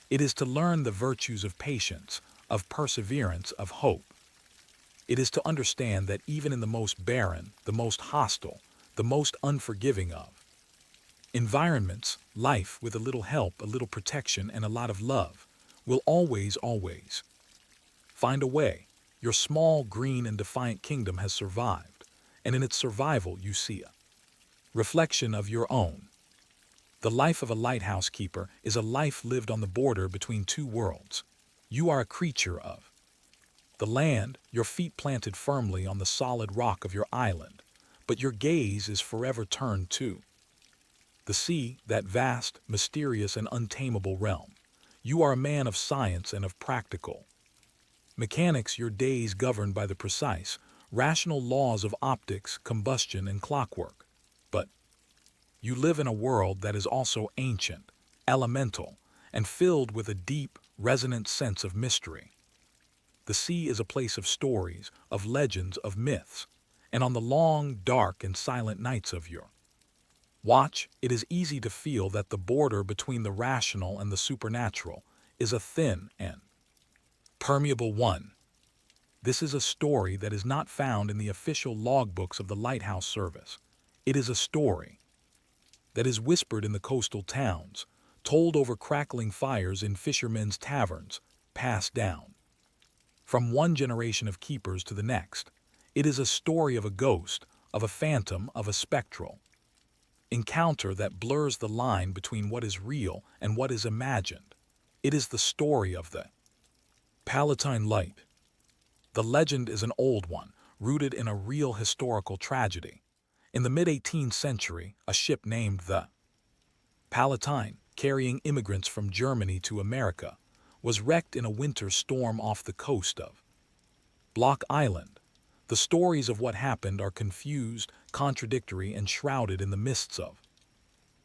It is to learn the virtues of patience, of perseverance, of hope. It is to understand that even in the most barren, the most hostile, the most unforgiving of environments, life, with a little help, a little protection, and a lot of love, will always, always find a way. Your small, green, and defiant kingdom has survived, and in its survival you see a reflection of your own. The life of a lighthouse keeper is a life lived on the border between two worlds. You are a creature of The land, your feet planted firmly on the solid rock of your island, but your gaze is forever turned to the sea, that vast, mysterious, and untamable realm. You are a man of science and of practical mechanics, your days governed by the precise, rational laws of optics, combustion, and clockwork. But you live in a world that is also ancient, elemental, and filled with a deep, resonant sense of mystery. The sea is a place of stories, of legends, of myths, and on the long, dark, and silent nights of your watch, it is easy to feel that the border between the rational and the supernatural is a thin and permeable one. This is a story that is not found in the official logbooks of the lighthouse service. It is a story that is whispered in the coastal towns, told over crackling fires in fishermen's taverns, passed down from one generation of keepers to the next. It is a story of a ghost, of a phantom, of a spectral encounter that blurs the line between what is real and what is imagined. It is the story of the Palatine Light. The legend is an old one, rooted in a real historical tragedy. In the mid-18th century, a ship named the Palatine, carrying immigrants from Germany to America, was wrecked in a winter storm off the coast of Block Island. The stories of what happened are confused, contradictory, and shrouded in the mists of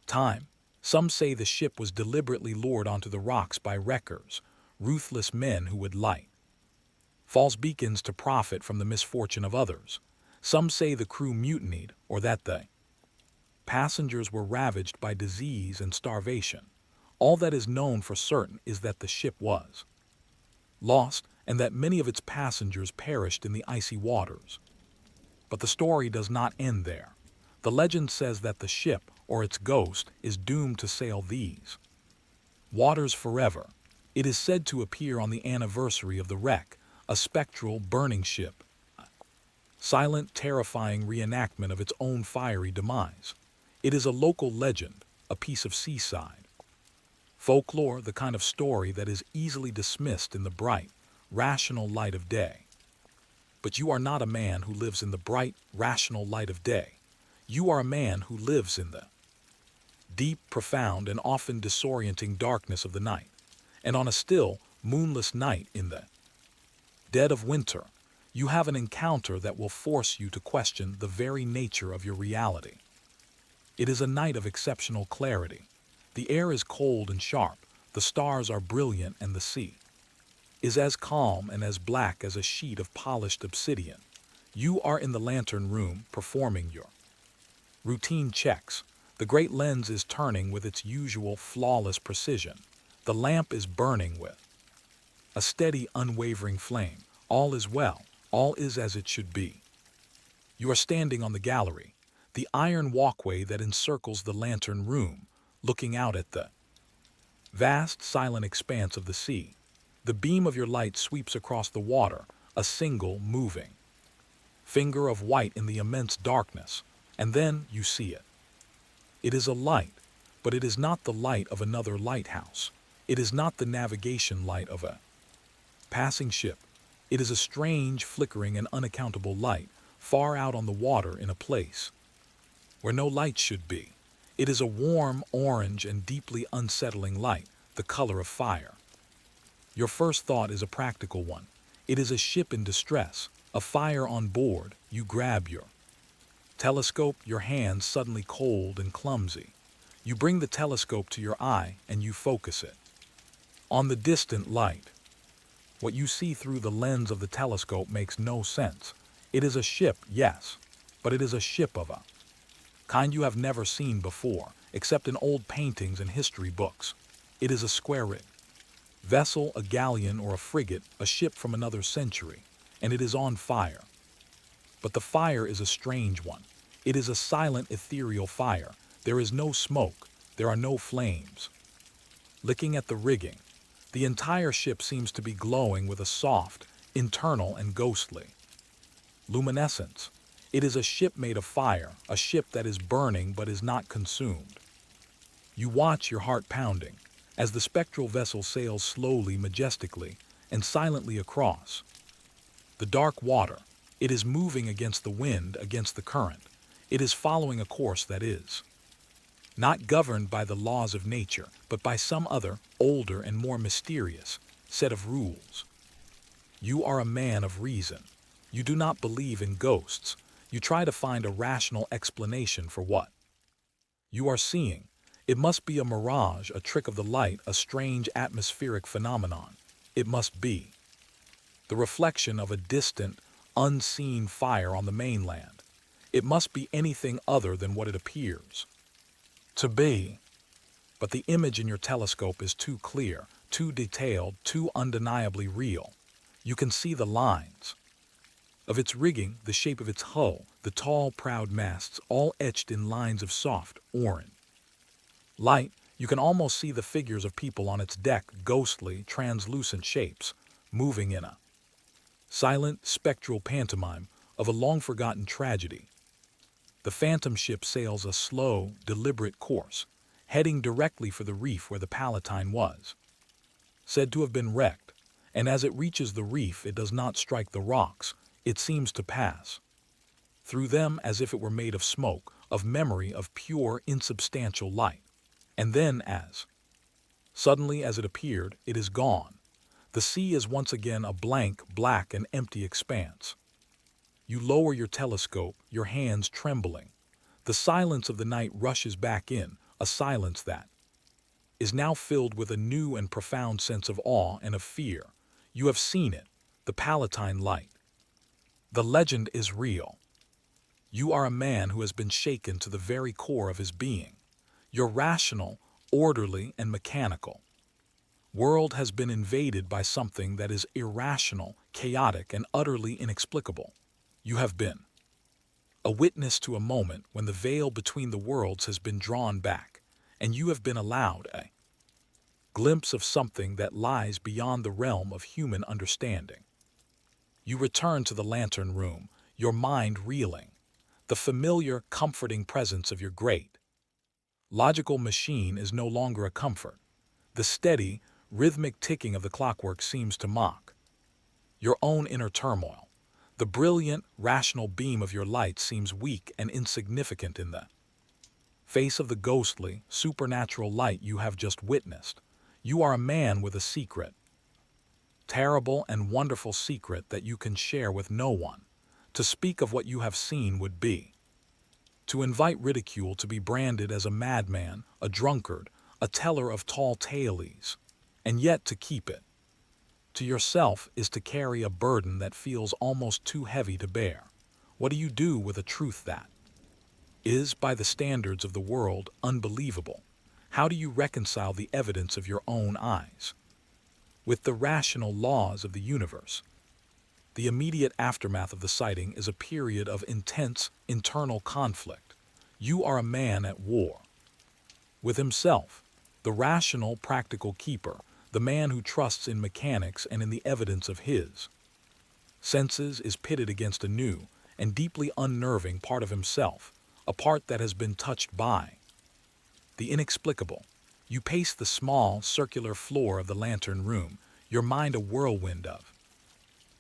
time. Some say the ship was deliberately lured onto the rocks by wreckers, ruthless men who would light false beacons to profit from the misfortune of others. Some say the crew mutinied, or that the passengers were ravaged by disease and starvation. All that is known for certain is that the ship was lost and that many of its passengers perished in the icy waters. But the story does not end there. The legend says that the ship, or its ghost, is doomed to sail these waters forever. It is said to appear on the anniversary of the wreck, a spectral, burning ship, a silent, terrifying reenactment of its own fiery demise. It is a local legend, a piece of seaside folklore, the kind of story that is easily dismissed in the bright, rational light of day. But you are not a man who lives in the bright, rational light of day. You are a man who lives in the deep, profound, and often disorienting darkness of the night. And on a still, moonless night in the dead of winter, you have an encounter that will force you to question the very nature of your reality. It is a night of exceptional clarity. The air is cold and sharp, the stars are brilliant, and the sea is as calm and as black as a sheet of polished obsidian. You are in the lantern room performing your routine checks. The great lens is turning with its usual flawless precision. The lamp is burning with a steady, unwavering flame. All is well. All is as it should be. You are standing on the gallery, the iron walkway that encircles the lantern room, looking out at the vast, silent expanse of the sea. The beam of your light sweeps across the water, a single, moving finger of white in the immense darkness, and then you see it. It is a light, but it is not the light of another lighthouse. It is not the navigation light of a passing ship. It is a strange, flickering, and unaccountable light, far out on the water in a place where no light should be. It is a warm, orange, and deeply unsettling light, the color of fire. Your first thought is a practical one. It is a ship in distress, a fire on board. You grab your telescope, your hands suddenly cold and clumsy. You bring the telescope to your eye and you focus it on the distant light. What you see through the lens of the telescope makes no sense. It is a ship, yes, but it is a ship of a kind you have never seen before, except in old paintings and history books. It is a square-rigged vessel, a galleon or a frigate, a ship from another century, and it is on fire. But the fire is a strange one. It is a silent, ethereal fire. There is no smoke. There are no flames. Looking at the rigging, the entire ship seems to be glowing with a soft, internal, and ghostly luminescence. It is a ship made of fire, a ship that is burning but is not consumed. You watch, your heart pounding, as the spectral vessel sails slowly, majestically, and silently across The dark water, it is moving against the wind, against the current. It is following a course that is not governed by the laws of nature, but by some other, older and more mysterious set of rules. You are a man of reason. You do not believe in ghosts. You try to find a rational explanation for what you are seeing. It must be a mirage, a trick of the light, a strange atmospheric phenomenon. It must be the reflection of a distant, unseen fire on the mainland. It must be anything other than what it appears to be. But the image in your telescope is too clear, too detailed, too undeniably real. You can see the lines of its rigging, the shape of its hull, the tall, proud masts, all etched in lines of soft, orange light. You can almost see the figures of people on its deck, ghostly, translucent shapes, moving in a silent, spectral pantomime of a long-forgotten tragedy. The phantom ship sails a slow, deliberate course, heading directly for the reef where the Palatine was said to have been wrecked, and as it reaches the reef it does not strike the rocks, it seems to pass through them as if it were made of smoke, of memory, of pure, insubstantial light. And then, as suddenly as it appeared, it is gone. The sea is once again a blank, black, and empty expanse. You lower your telescope, your hands trembling. The silence of the night rushes back in, a silence that is now filled with a new and profound sense of awe and of fear. You have seen it, the Palatine light. The legend is real. You are a man who has been shaken to the very core of his being. Your rational, orderly, and mechanical world has been invaded by something that is irrational, chaotic, and utterly inexplicable. You have been a witness to a moment when the veil between the worlds has been drawn back, and you have been allowed a glimpse of something that lies beyond the realm of human understanding. You return to the lantern room, your mind reeling. The familiar, comforting presence of your great logical machine is no longer a comfort. The steady, rhythmic ticking of the clockwork seems to mock your own inner turmoil. The brilliant, rational beam of your light seems weak and insignificant in the face of the ghostly, supernatural light you have just witnessed. You are a man with a secret, terrible and wonderful secret that you can share with no one. To speak of what you have seen would be to invite ridicule, to be branded as a madman, a drunkard, a teller of tall tales. And yet to keep it to yourself is to carry a burden that feels almost too heavy to bear. What do you do with a truth that is, by the standards of the world, unbelievable? How do you reconcile the evidence of your own eyes with the rational laws of the universe? The immediate aftermath of the sighting is a period of intense internal conflict. You are a man at war with himself, the rational, practical keeper, the man who trusts in mechanics and in the evidence of his senses is pitted against a new and deeply unnerving part of himself, a part that has been touched by the inexplicable. You pace the small, circular floor of the lantern room, your mind a whirlwind of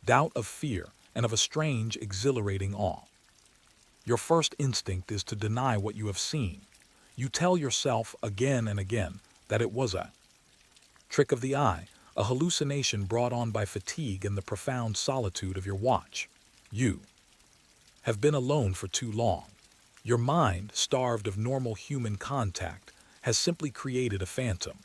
doubt, of fear, and of a strange, exhilarating awe. Your first instinct is to deny what you have seen. You tell yourself again and again that it was a trick of the eye, a hallucination brought on by fatigue and the profound solitude of your watch. You have been alone for too long. Your mind, starved of normal human contact, has simply created a phantom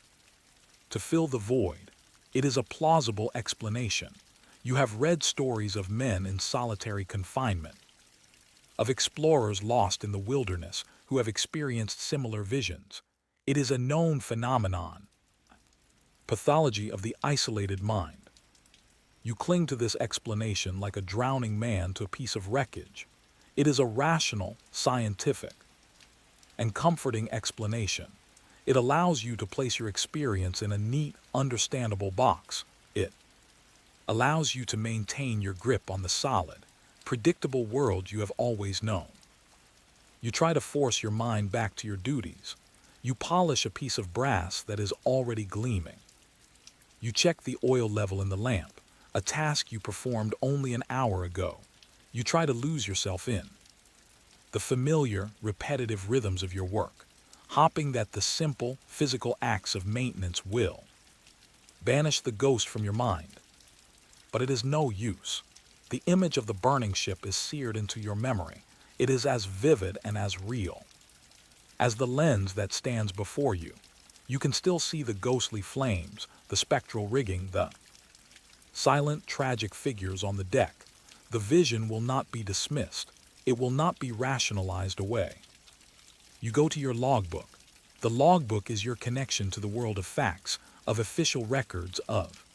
to fill the void. It is a plausible explanation. You have read stories of men in solitary confinement, of explorers lost in the wilderness who have experienced similar visions. It is a known phenomenon. Pathology of the isolated mind. You cling to this explanation like a drowning man to a piece of wreckage. It is a rational, scientific, and comforting explanation. It allows you to place your experience in a neat, understandable box. It allows you to maintain your grip on the solid, predictable world you have always known. You try to force your mind back to your duties. You polish a piece of brass that is already gleaming. You check the oil level in the lamp, a task you performed only an hour ago. You try to lose yourself in the familiar, repetitive rhythms of your work, hoping that the simple, physical acts of maintenance will banish the ghost from your mind. But it is no use. The image of the burning ship is seared into your memory. It is as vivid and as real as the lens that stands before you. You can still see the ghostly flames, the spectral rigging, the silent, tragic figures on the deck. The vision will not be dismissed. It will not be rationalized away. You go to your logbook. The logbook is your connection to the world of facts, of official records, of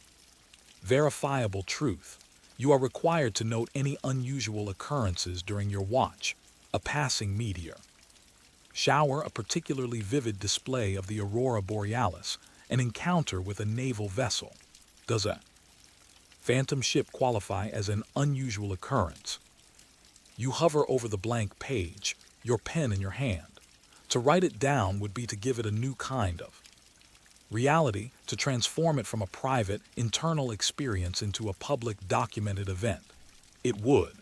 verifiable truth. You are required to note any unusual occurrences during your watch, a passing meteor shower, a particularly vivid display of the aurora borealis, an encounter with a naval vessel. Does a phantom ship qualify as an unusual occurrence? You hover over the blank page, your pen in your hand. To write it down would be to give it a new kind of reality, to transform it from a private, internal experience into a public, documented event. It would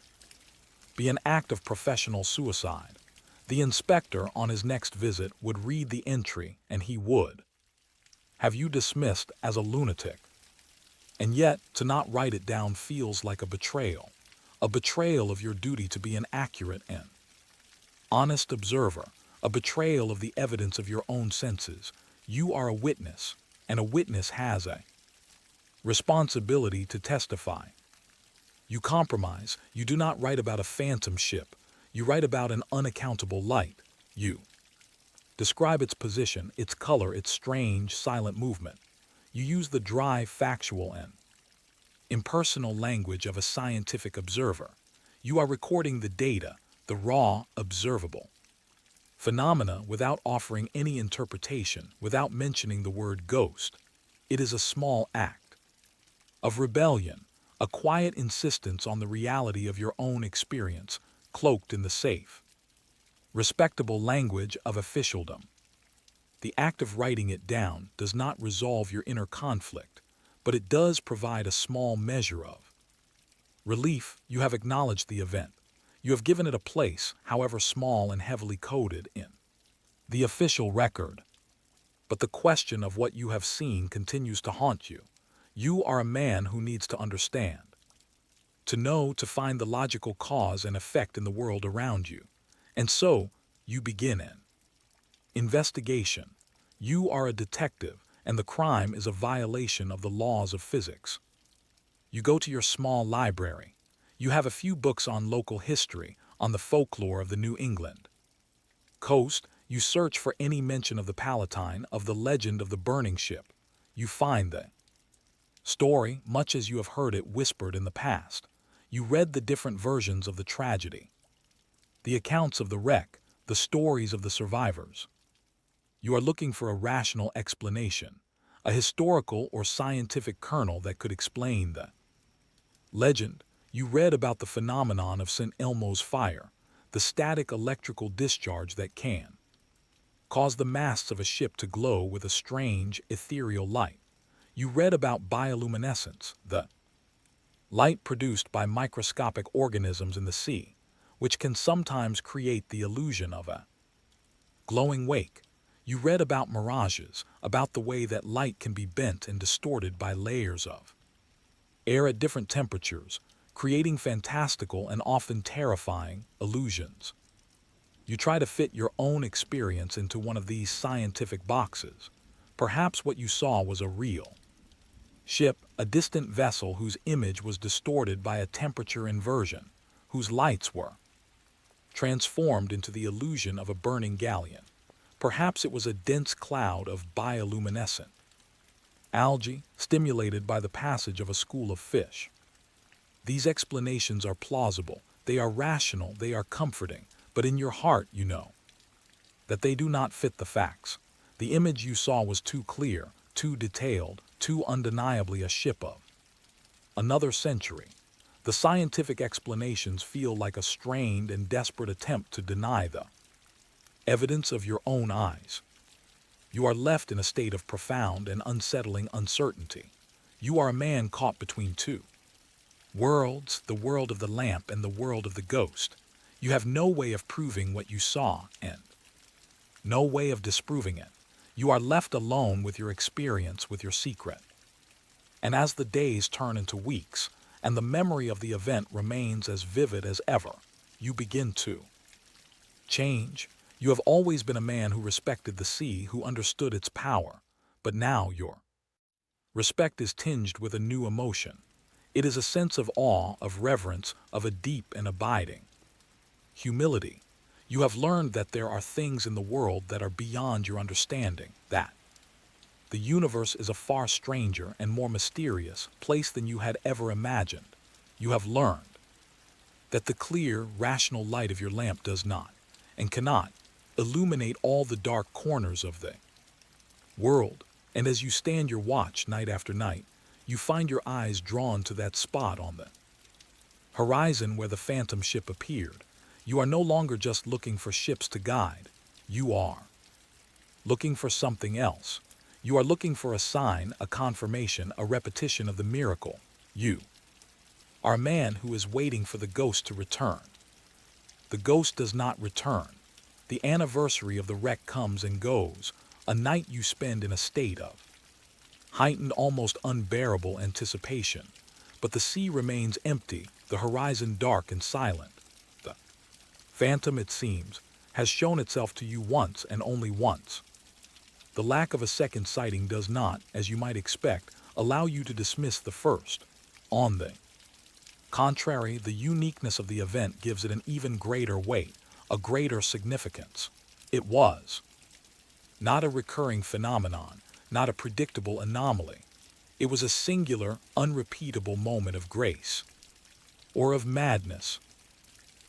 be an act of professional suicide. The inspector on his next visit would read the entry and he would have you dismissed as a lunatic. And yet, to not write it down feels like a betrayal of your duty to be an accurate and honest observer, a betrayal of the evidence of your own senses. You are a witness, and a witness has a responsibility to testify. You compromise. You do not write about a phantom ship. You write about an unaccountable light. You describe its position, its color, its strange, silent movement. You use the dry, factual, and impersonal language of a scientific observer. You are recording the data, the raw, observable phenomena without offering any interpretation, without mentioning the word ghost. It is a small act of rebellion, a quiet insistence on the reality of your own experience, cloaked in the safe, respectable language of officialdom. The act of writing it down does not resolve your inner conflict, but it does provide a small measure of relief. You have acknowledged the event. You have given it a place, however small and heavily coded, in the official record. But the question of what you have seen continues to haunt you. You are a man who needs to understand, to know, to find the logical cause and effect in the world around you. And so, you begin an investigation. You are a detective, and the crime is a violation of the laws of physics. You go to your small library. You have a few books on local history, on the folklore of the New England coast. You search for any mention of the Palatine, of the legend of the burning ship. You find the story, much as you have heard it whispered in the past. You read the different versions of the tragedy, the accounts of the wreck, the stories of the survivors. You are looking for a rational explanation, a historical or scientific kernel that could explain the legend. You read about the phenomenon of St. Elmo's fire, the static electrical discharge that can cause the masts of a ship to glow with a strange, ethereal light. You read about bioluminescence, the light produced by microscopic organisms in the sea, which can sometimes create the illusion of a glowing wake. You read about mirages, about the way that light can be bent and distorted by layers of air at different temperatures, creating fantastical and often terrifying illusions. You try to fit your own experience into one of these scientific boxes. Perhaps what you saw was a real ship, a distant vessel whose image was distorted by a temperature inversion, whose lights were transformed into the illusion of a burning galleon. Perhaps it was a dense cloud of bioluminescent algae stimulated by the passage of a school of fish. These explanations are plausible, they are rational, they are comforting, but in your heart you know that they do not fit the facts. The image you saw was too clear, too detailed, too undeniably a ship of another century. The scientific explanations feel like a strained and desperate attempt to deny the evidence of your own eyes. You are left in a state of profound and unsettling uncertainty. You are a man caught between two Worlds, the world of the lamp and the world of the ghost. You have no way of proving what you saw and no way of disproving it. You are left alone with your experience, with your secret. And as the days turn into weeks, and the memory of the event remains as vivid as ever, you begin to change. You have always been a man who respected the sea, who understood its power, but now your respect is tinged with a new emotion. It is a sense of awe, of reverence, of a deep and abiding humility. You have learned that there are things in the world that are beyond your understanding, that the universe is a far stranger and more mysterious place than you had ever imagined. You have learned that the clear, rational light of your lamp does not, and cannot, illuminate all the dark corners of the world. And as you stand your watch night after night, you find your eyes drawn to that spot on the horizon where the phantom ship appeared. You are no longer just looking for ships to guide. You are looking for something else. You are looking for a sign, a confirmation, a repetition of the miracle. You are a man who is waiting for the ghost to return. The ghost does not return. The anniversary of the wreck comes and goes, a night you spend in a state of heightened, almost unbearable anticipation. But the sea remains empty, the horizon dark and silent. The phantom, it seems, has shown itself to you once and only once. The lack of a second sighting does not, as you might expect, allow you to dismiss the first. On the contrary, the uniqueness of the event gives it an even greater weight, a greater significance. It was not a recurring phenomenon, not a predictable anomaly. It was a singular, unrepeatable moment of grace, or of madness.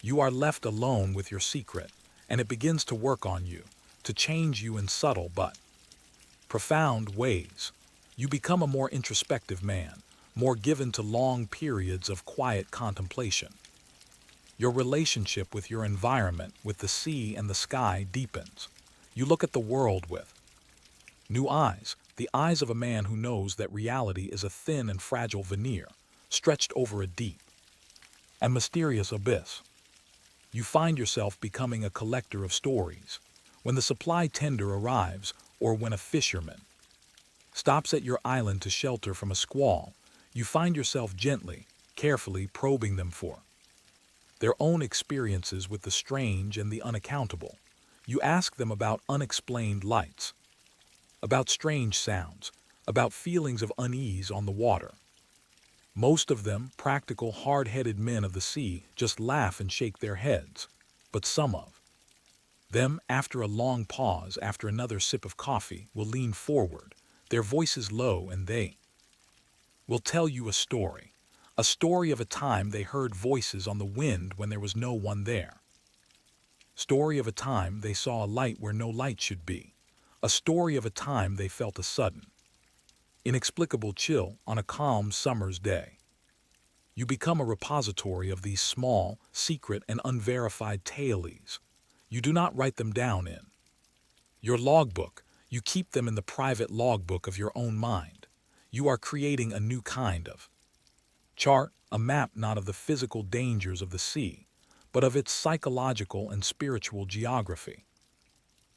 You are left alone with your secret, and it begins to work on you, to change you in subtle but profound ways. You become a more introspective man, more given to long periods of quiet contemplation. Your relationship with your environment, with the sea and the sky, deepens. You look at the world with new eyes, the eyes of a man who knows that reality is a thin and fragile veneer, stretched over a deep and mysterious abyss. You find yourself becoming a collector of stories. When the supply tender arrives, or when a fisherman stops at your island to shelter from a squall, you find yourself gently, carefully probing them for their own experiences with the strange and the unaccountable. You ask them about unexplained lights, about strange sounds, about feelings of unease on the water. Most of them, practical, hard-headed men of the sea, just laugh and shake their heads. But some of them, after a long pause, after another sip of coffee, will lean forward, their voices low, and they will tell you a story of a time they heard voices on the wind when there was no one there. Story of a time they saw a light where no light should be. A story of a time they felt a sudden, inexplicable chill on a calm summer's day. You become a repository of these small, secret, and unverified tales. You do not write them down in your logbook. You keep them in the private logbook of your own mind. You are creating a new kind of chart, a map not of the physical dangers of the sea, but of its psychological and spiritual geography,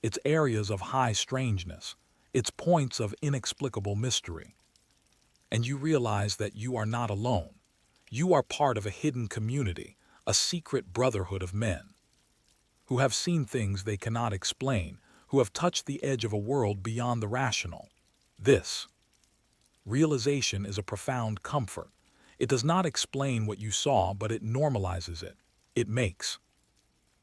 its areas of high strangeness, its points of inexplicable mystery. And you realize that you are not alone. You are part of a hidden community, a secret brotherhood of men who have seen things they cannot explain, who have touched the edge of a world beyond the rational. This realization is a profound comfort. It does not explain what you saw, but it normalizes it. It makes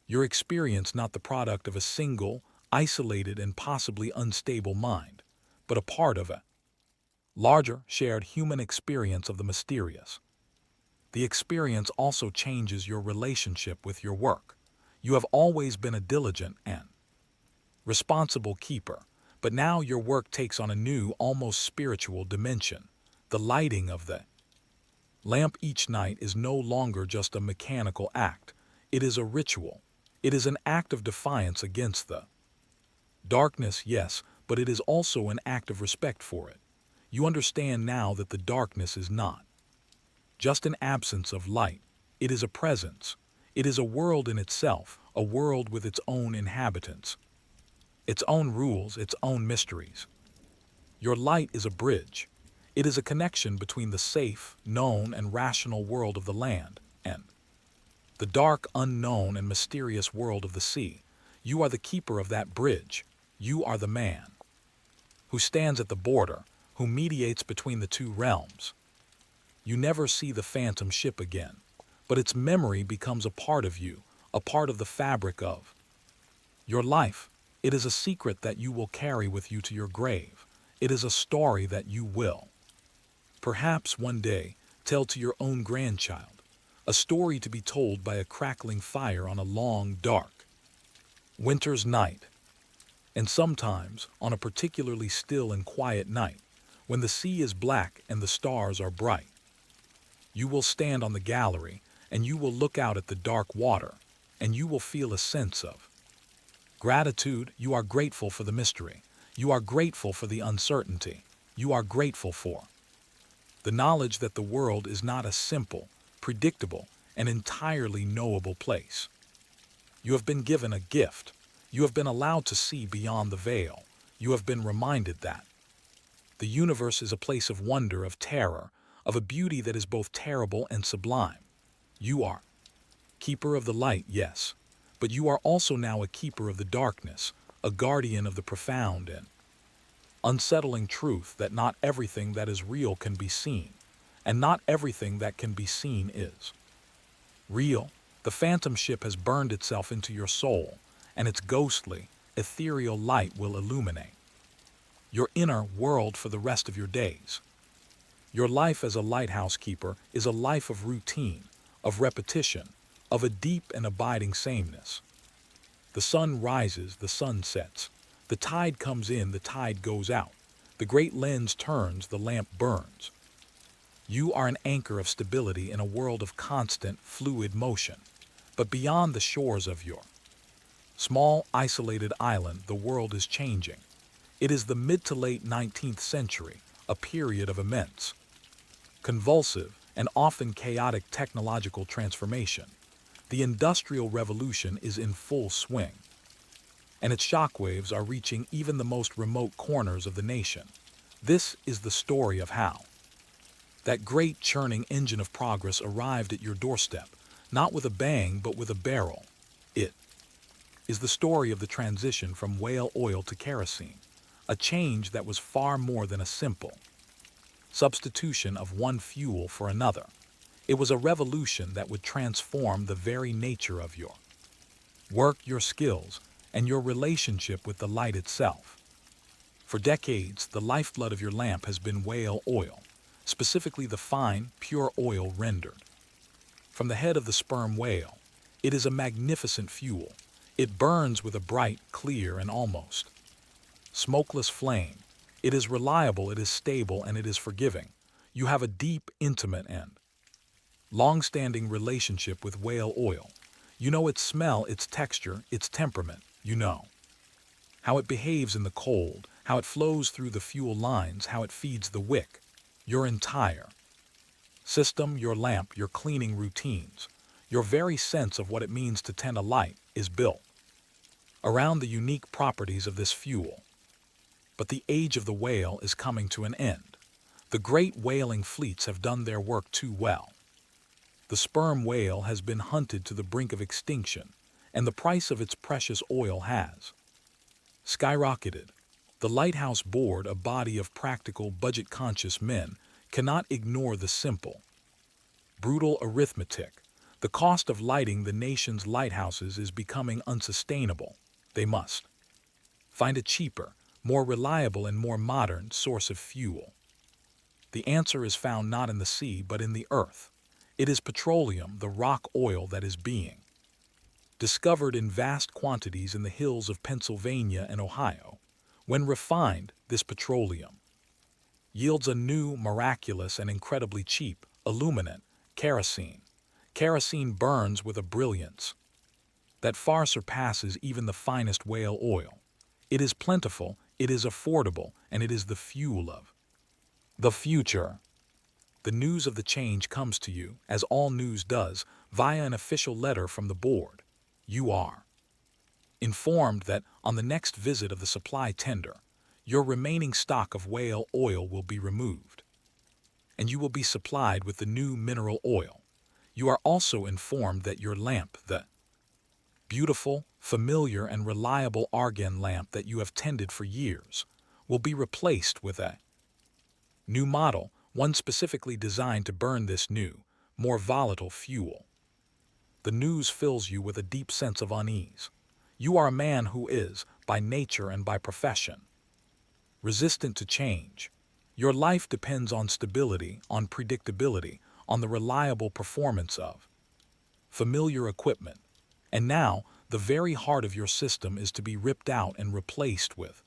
your experience not the product of a single, isolated, and possibly unstable mind, but a part of a larger, shared human experience of the mysterious. The experience also changes your relationship with your work. You have always been a diligent and responsible keeper, but now your work takes on a new, almost spiritual dimension. The lighting of the lamp each night is no longer just a mechanical act. It is a ritual. It is an act of defiance against the darkness, yes, but it is also an act of respect for it. You understand now that the darkness is not just an absence of light. It is a presence. It is a world in itself, a world with its own inhabitants, its own rules, its own mysteries. Your light is a bridge. It is a connection between the safe, known, and rational world of the land and the dark, unknown, and mysterious world of the sea. You are the keeper of that bridge. You are the man who stands at the border, who mediates between the two realms. You never see the phantom ship again, but its memory becomes a part of you, a part of the fabric of your life. It is a secret that you will carry with you to your grave. It is a story that you will, perhaps one day, tell to your own grandchild, a story to be told by a crackling fire on a long, dark winter's night. And sometimes, on a particularly still and quiet night, when the sea is black and the stars are bright, you will stand on the gallery and you will look out at the dark water and you will feel a sense of gratitude. You are grateful for the mystery. You are grateful for the uncertainty. You are grateful for the knowledge that the world is not a simple, predictable, and entirely knowable place. You have been given a gift. You have been allowed to see beyond the veil. You have been reminded that the universe is a place of wonder, of terror, of a beauty that is both terrible and sublime. You are keeper of the light, yes, but you are also now a keeper of the darkness, a guardian of the profound and unsettling truth that not everything that is real can be seen, and not everything that can be seen is real. The phantom ship has burned itself into your soul, and its ghostly, ethereal light will illuminate your inner world for the rest of your days. Your life as a lighthouse keeper is a life of routine, of repetition, of a deep and abiding sameness. The sun rises, the sun sets. The tide comes in, the tide goes out. The great lens turns, the lamp burns. You are an anchor of stability in a world of constant, fluid motion. But beyond the shores of your small, isolated island, the world is changing. It is the mid to late 19th century, a period of immense, convulsive, and often chaotic technological transformation. The Industrial Revolution is in full swing, and its shockwaves are reaching even the most remote corners of the nation. This is the story of how that great churning engine of progress arrived at your doorstep, not with a bang but with a barrel. It is the story of the transition from whale oil to kerosene, a change that was far more than a simple substitution of one fuel for another. It was a revolution that would transform the very nature of your work, your skills, and your relationship with the light itself. For decades, the lifeblood of your lamp has been whale oil, specifically the fine, pure oil rendered from the head of the sperm whale. It is a magnificent fuel. It burns with a bright, clear, and almost smokeless flame. It is reliable, it is stable, and it is forgiving. You have a deep, intimate, and long-standing relationship with whale oil. You know its smell, its texture, its temperament. You know how it behaves in the cold, how it flows through the fuel lines, how it feeds the wick. Your entire system, your lamp, your cleaning routines, your very sense of what it means to tend a light is built around the unique properties of this fuel. But the age of the whale is coming to an end. The great whaling fleets have done their work too well. The sperm whale has been hunted to the brink of extinction, and the price of its precious oil has skyrocketed. The Lighthouse Board, a body of practical, budget-conscious men, cannot ignore the simple, brutal arithmetic. The cost of lighting the nation's lighthouses is becoming unsustainable. They must find a cheaper, more reliable, and more modern source of fuel. The answer is found not in the sea but in the earth. It is petroleum, the rock oil that is being discovered in vast quantities in the hills of Pennsylvania and Ohio. When refined, this petroleum yields a new, miraculous, and incredibly cheap illuminant, kerosene. Kerosene burns with a brilliance that far surpasses even the finest whale oil. It is plentiful, it is affordable, and it is the fuel of the future. The news of the change comes to you, as all news does, via an official letter from the board. You are informed that on the next visit of the supply tender, your remaining stock of whale oil will be removed, and you will be supplied with the new mineral oil. You are also informed that your lamp, the beautiful, familiar, and reliable argan lamp that you have tended for years, will be replaced with a new model, one specifically designed to burn this new, more volatile fuel. The news fills you with a deep sense of unease. You are a man who is, by nature and by profession, resistant to change. Your life depends on stability, on predictability, on the reliable performance of familiar equipment. And now, the very heart of your system is to be ripped out and replaced with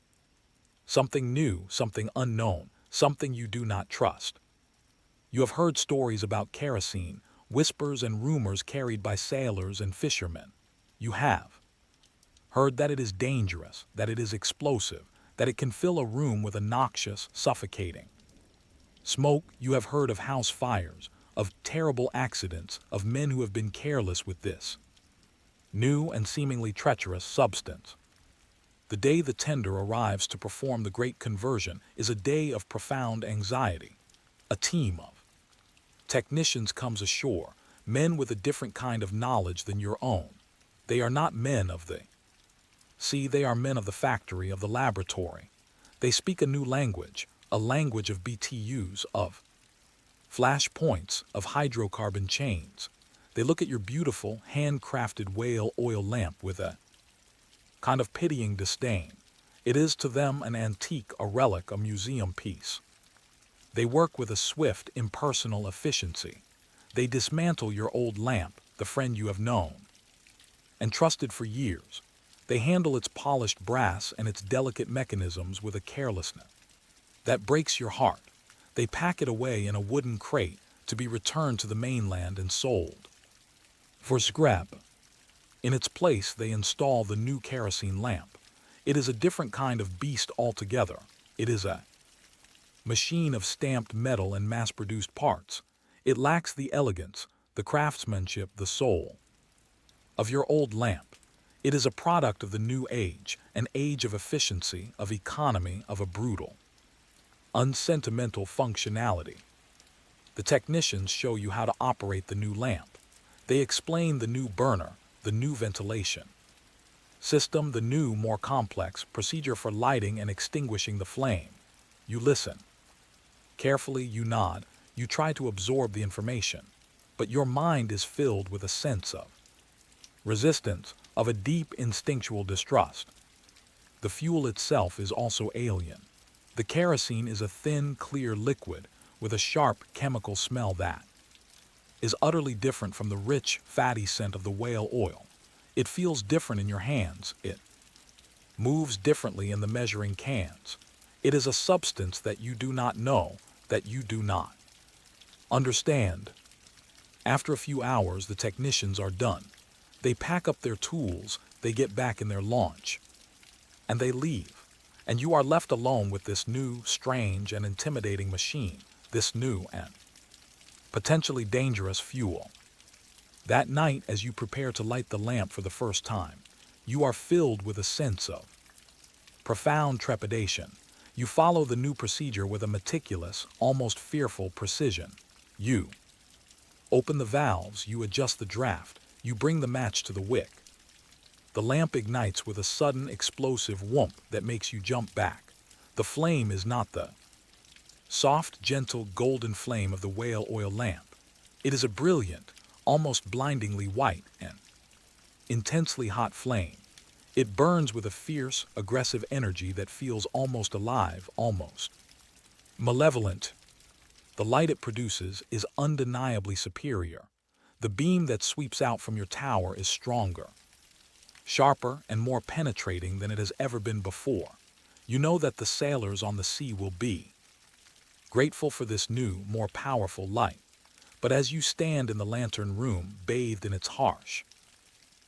something new, something unknown, something you do not trust. You have heard stories about kerosene, whispers and rumors carried by sailors and fishermen. You have heard that it is dangerous, that it is explosive, that it can fill a room with a noxious, suffocating smoke. You have heard of house fires, of terrible accidents, of men who have been careless with this new and seemingly treacherous substance. The day the tender arrives to perform the great conversion is a day of profound anxiety. A team of technicians comes ashore, men with a different kind of knowledge than your own. They are not men of the sea, they are men of the factory, of the laboratory. They speak a new language, a language of BTUs, of flash points, of hydrocarbon chains. They look at your beautiful, handcrafted whale oil lamp with a kind of pitying disdain. It is to them an antique, a relic, a museum piece. They work with a swift, impersonal efficiency. They dismantle your old lamp, the friend you have known and trusted for years. They handle its polished brass and its delicate mechanisms with a carelessness that breaks your heart. They pack it away in a wooden crate to be returned to the mainland and sold for scrap. In its place, they install the new kerosene lamp. It is a different kind of beast altogether. It is a machine of stamped metal and mass-produced parts. It lacks the elegance, the craftsmanship, the soul of your old lamp. It is a product of the new age, an age of efficiency, of economy, of a brutal, unsentimental functionality. The technicians show you how to operate the new lamp. They explain the new burner, the new ventilation system, the new, more complex procedure for lighting and extinguishing the flame. You listen. Carefully, you nod. You try to absorb the information, but your mind is filled with a sense of resistance, of a deep instinctual distrust. The fuel itself is also alien. The kerosene is a thin, clear liquid with a sharp chemical smell that is utterly different from the rich, fatty scent of the whale oil. It feels different in your hands. It moves differently in the measuring cans. It is a substance that you do not know, that you do not understand. After a few hours, the technicians are done. They pack up their tools, they get back in their launch, and they leave. And you are left alone with this new, strange, and intimidating machine, this new and potentially dangerous fuel. That night, as you prepare to light the lamp for the first time, you are filled with a sense of profound trepidation. You follow the new procedure with a meticulous, almost fearful precision. You open the valves, you adjust the draft, you bring the match to the wick. The lamp ignites with a sudden explosive whoomp that makes you jump back. The flame is not the soft, gentle, golden flame of the whale oil lamp. It is a brilliant, almost blindingly white and intensely hot flame. It burns with a fierce, aggressive energy that feels almost alive, almost malevolent. The light it produces is undeniably superior. The beam that sweeps out from your tower is stronger, sharper, and more penetrating than it has ever been before. You know that the sailors on the sea will be grateful for this new, more powerful light. But as you stand in the lantern room, bathed in its harsh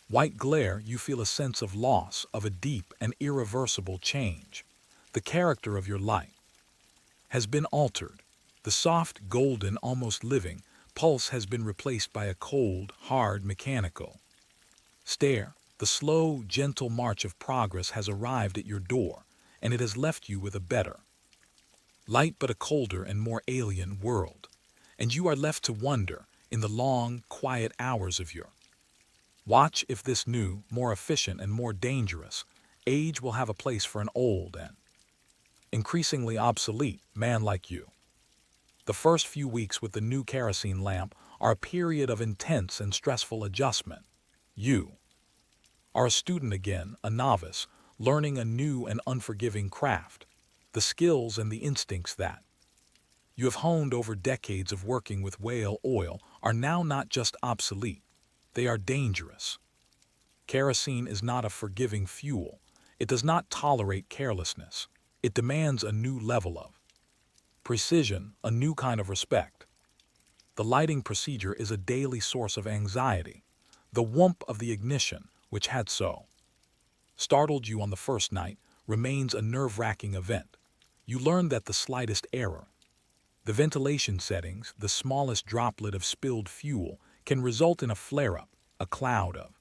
white glare, you feel a sense of loss, of a deep and irreversible change. The character of your light has been altered. The soft, golden, almost living pulse has been replaced by a cold, hard, mechanical stare. The slow, gentle march of progress has arrived at your door, and it has left you with a better, light but a colder and more alien world. And you are left to wonder, in the long, quiet hours of your watch, if this new, more efficient and more dangerous age will have a place for an old and increasingly obsolete man like you. The first few weeks with the new kerosene lamp are a period of intense and stressful adjustment. You are a student again, a novice, learning a new and unforgiving craft. The skills and the instincts that you have honed over decades of working with whale oil are now not just obsolete, they are dangerous. Kerosene is not a forgiving fuel. It does not tolerate carelessness. It demands a new level of precision, a new kind of respect. The lighting procedure is a daily source of anxiety. The whoomp of the ignition, which had so startled you on the first night, remains a nerve-wracking event. You learn that the slightest error, the ventilation settings, the smallest droplet of spilled fuel, can result in a flare-up, a cloud of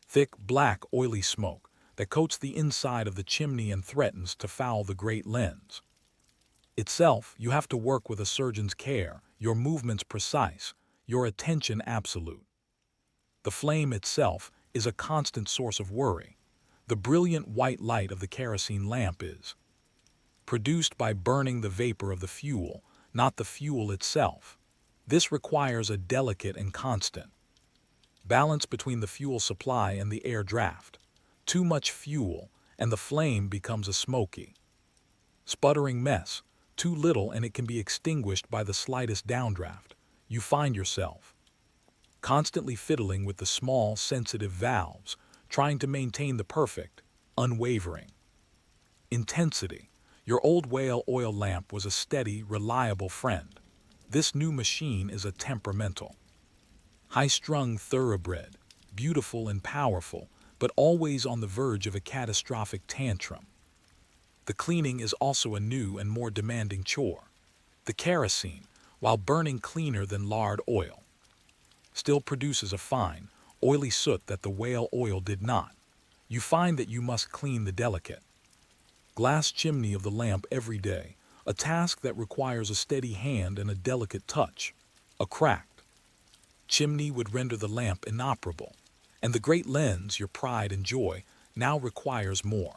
thick, black, oily smoke that coats the inside of the chimney and threatens to foul the great lens itself. You have to work with a surgeon's care, your movements precise, your attention absolute. The flame itself is a constant source of worry. The brilliant white light of the kerosene lamp is produced by burning the vapor of the fuel, not the fuel itself. This requires a delicate and constant balance between the fuel supply and the air draft. Too much fuel, and the flame becomes a smoky, sputtering mess. Too little, and it can be extinguished by the slightest downdraft. You find yourself constantly fiddling with the small, sensitive valves, trying to maintain the perfect, unwavering intensity. Your old whale oil lamp was a steady, reliable friend. This new machine is a temperamental, high-strung thoroughbred, beautiful and powerful, but always on the verge of a catastrophic tantrum. The cleaning is also a new and more demanding chore. The kerosene, while burning cleaner than lard oil, still produces a fine, oily soot that the whale oil did not. You find that you must clean the delicate glass chimney of the lamp every day, a task that requires a steady hand and a delicate touch. A cracked chimney would render the lamp inoperable, and the great lens, your pride and joy, now requires more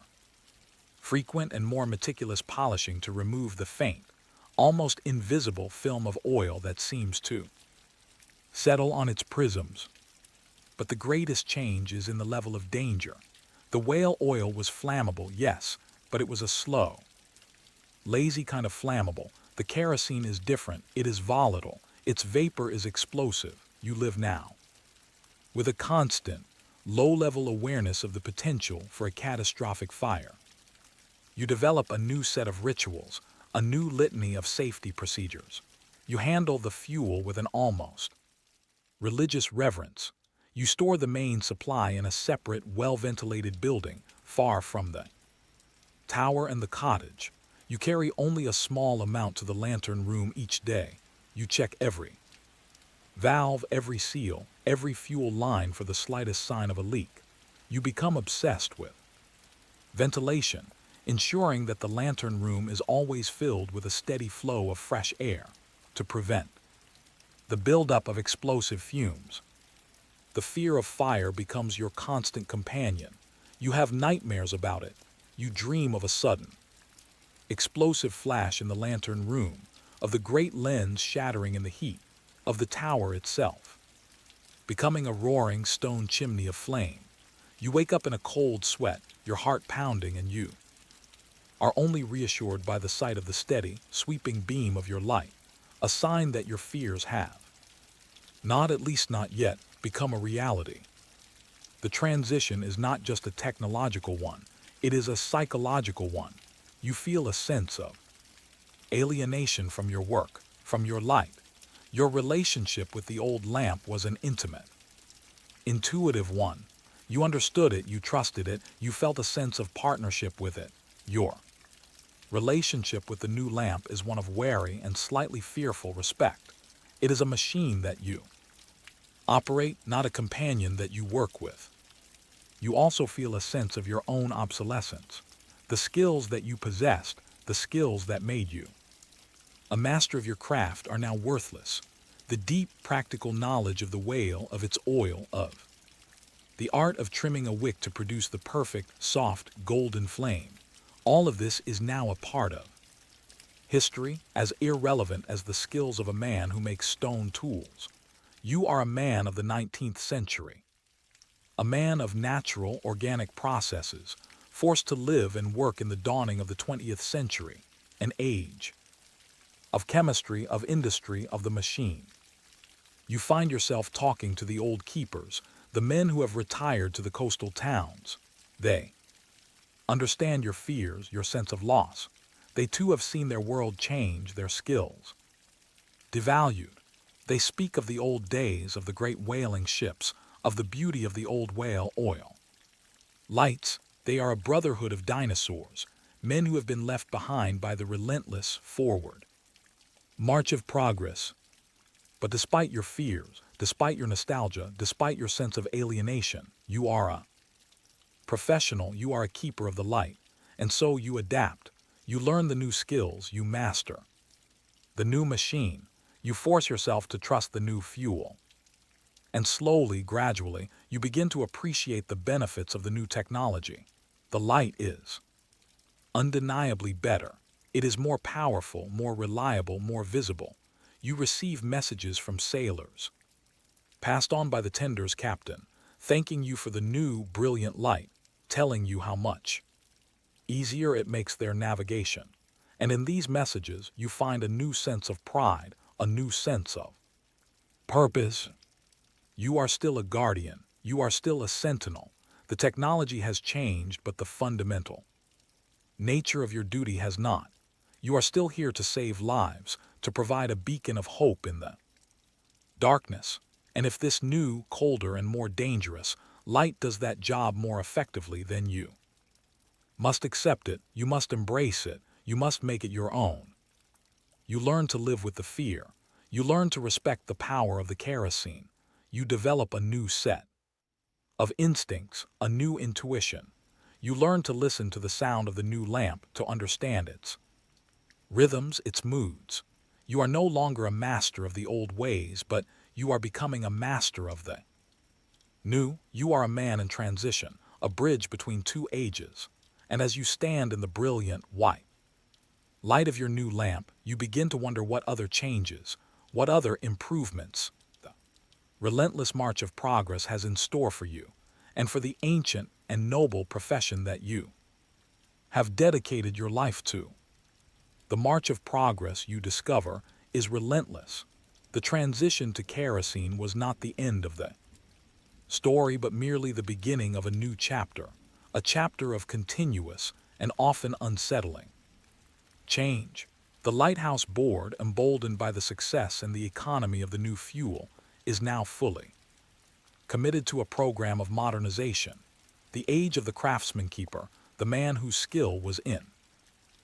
frequent and more meticulous polishing to remove the faint, almost invisible film of oil that seems to settle on its prisms. But the greatest change is in the level of danger. The whale oil was flammable, yes, but it was a slow, lazy kind of flammable. The kerosene is different. It is volatile. Its vapor is explosive. You live now with a constant, low-level awareness of the potential for a catastrophic fire. You develop a new set of rituals, a new litany of safety procedures. You handle the fuel with an almost religious reverence. You store the main supply in a separate, well-ventilated building, far from the tower and the cottage. You carry only a small amount to the lantern room each day. You check every valve, every seal, every fuel line for the slightest sign of a leak. You become obsessed with ventilation, ensuring that the lantern room is always filled with a steady flow of fresh air to prevent the buildup of explosive fumes. The fear of fire becomes your constant companion. You have nightmares about it. You dream of a sudden, explosive flash in the lantern room, of the great lens shattering in the heat, of the tower itself becoming a roaring stone chimney of flame. You wake up in a cold sweat, your heart pounding, and you are only reassured by the sight of the steady, sweeping beam of your light, a sign that your fears have not, at least not yet, become a reality. The transition is not just a technological one, it is a psychological one. You feel a sense of alienation from your work, from your light. Your relationship with the old lamp was an intimate, intuitive one. You understood it, you trusted it, you felt a sense of partnership with it. Your Relationship with the new lamp is one of wary and slightly fearful respect. It is a machine that you operate, not a companion that you work with. You also feel a sense of your own obsolescence. The skills that you possessed, the skills that made you a master of your craft, are now worthless. The deep, practical knowledge of the whale, of its oil, of the art of trimming a wick to produce the perfect, soft, golden flame, all of this is now a part of history, as irrelevant as the skills of a man who makes stone tools. You are a man of the 19th century, a man of natural, organic processes, forced to live and work in the dawning of the 20th century, an age of chemistry, of industry, of the machine. You find yourself talking to the old keepers, the men who have retired to the coastal towns. They understand your fears, your sense of loss. They too have seen their world change, their skills devalued. They speak of the old days, of the great whaling ships, of the beauty of the old whale oil. Lights, they are a brotherhood of dinosaurs, men who have been left behind by the relentless forward march of progress. But despite your fears, despite your nostalgia, despite your sense of alienation, you are a professional, you are a keeper of the light, and so you adapt. You learn the new skills, you master the new machine, you force yourself to trust the new fuel. And slowly, gradually, you begin to appreciate the benefits of the new technology. The light is undeniably better. It is more powerful, more reliable, more visible. You receive messages from sailors, passed on by the tender's captain, thanking you for the new, brilliant light, telling you how much easier it makes their navigation. And in these messages, you find a new sense of pride, a new sense of purpose. You are still a guardian. You are still a sentinel. The technology has changed, but the fundamental nature of your duty has not. You are still here to save lives, to provide a beacon of hope in the darkness. And if this new, colder, and more dangerous light does that job more effectively, then you must accept it, you must embrace it, you must make it your own. You learn to live with the fear. You learn to respect the power of the kerosene. You develop a new set of instincts, a new intuition. You learn to listen to the sound of the new lamp, to understand its rhythms, its moods. You are no longer a master of the old ways, but you are becoming a master of the new. You are a man in transition, a bridge between two ages. And as you stand in the brilliant white light of your new lamp, you begin to wonder what other changes, what other improvements the relentless march of progress has in store for you, and for the ancient and noble profession that you have dedicated your life to. The march of progress, you discover, is relentless. The transition to kerosene was not the end of the story, but merely the beginning of a new chapter, a chapter of continuous and often unsettling change. The Lighthouse Board, emboldened by the success and the economy of the new fuel, is now fully committed to a program of modernization. The age of the craftsman keeper, the man whose skill was in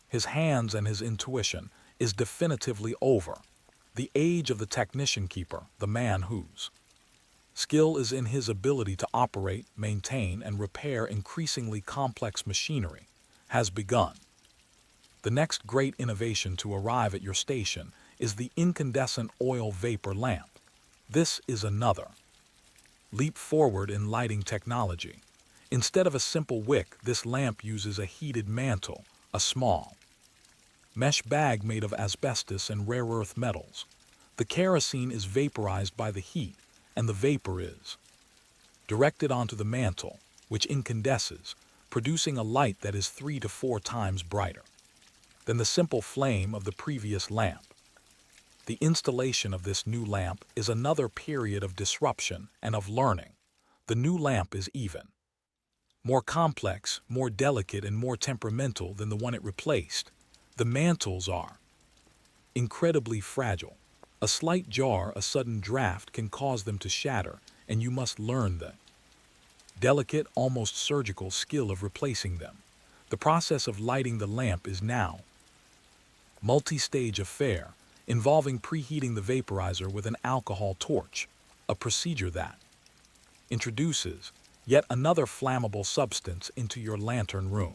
his hands and his intuition, is definitively over. The age of the technician keeper, the man whose skill is in his ability to operate, maintain, and repair increasingly complex machinery, has begun. The next great innovation to arrive at your station is the incandescent oil vapor lamp. This is another leap forward in lighting technology. Instead of a simple wick, this lamp uses a heated mantle, a small mesh bag made of asbestos and rare earth metals. The kerosene is vaporized by the heat, and the vapor is directed onto the mantle, which incandesces, producing a light that is 3 to 4 times brighter than the simple flame of the previous lamp. The installation of this new lamp is another period of disruption and of learning. The new lamp is even more complex, more delicate, and more temperamental than the one it replaced. The mantles are incredibly fragile. A slight jar, a sudden draft can cause them to shatter, and you must learn the delicate, almost surgical skill of replacing them. The process of lighting the lamp is now multi-stage affair involving preheating the vaporizer with an alcohol torch, a procedure that introduces yet another flammable substance into your lantern room.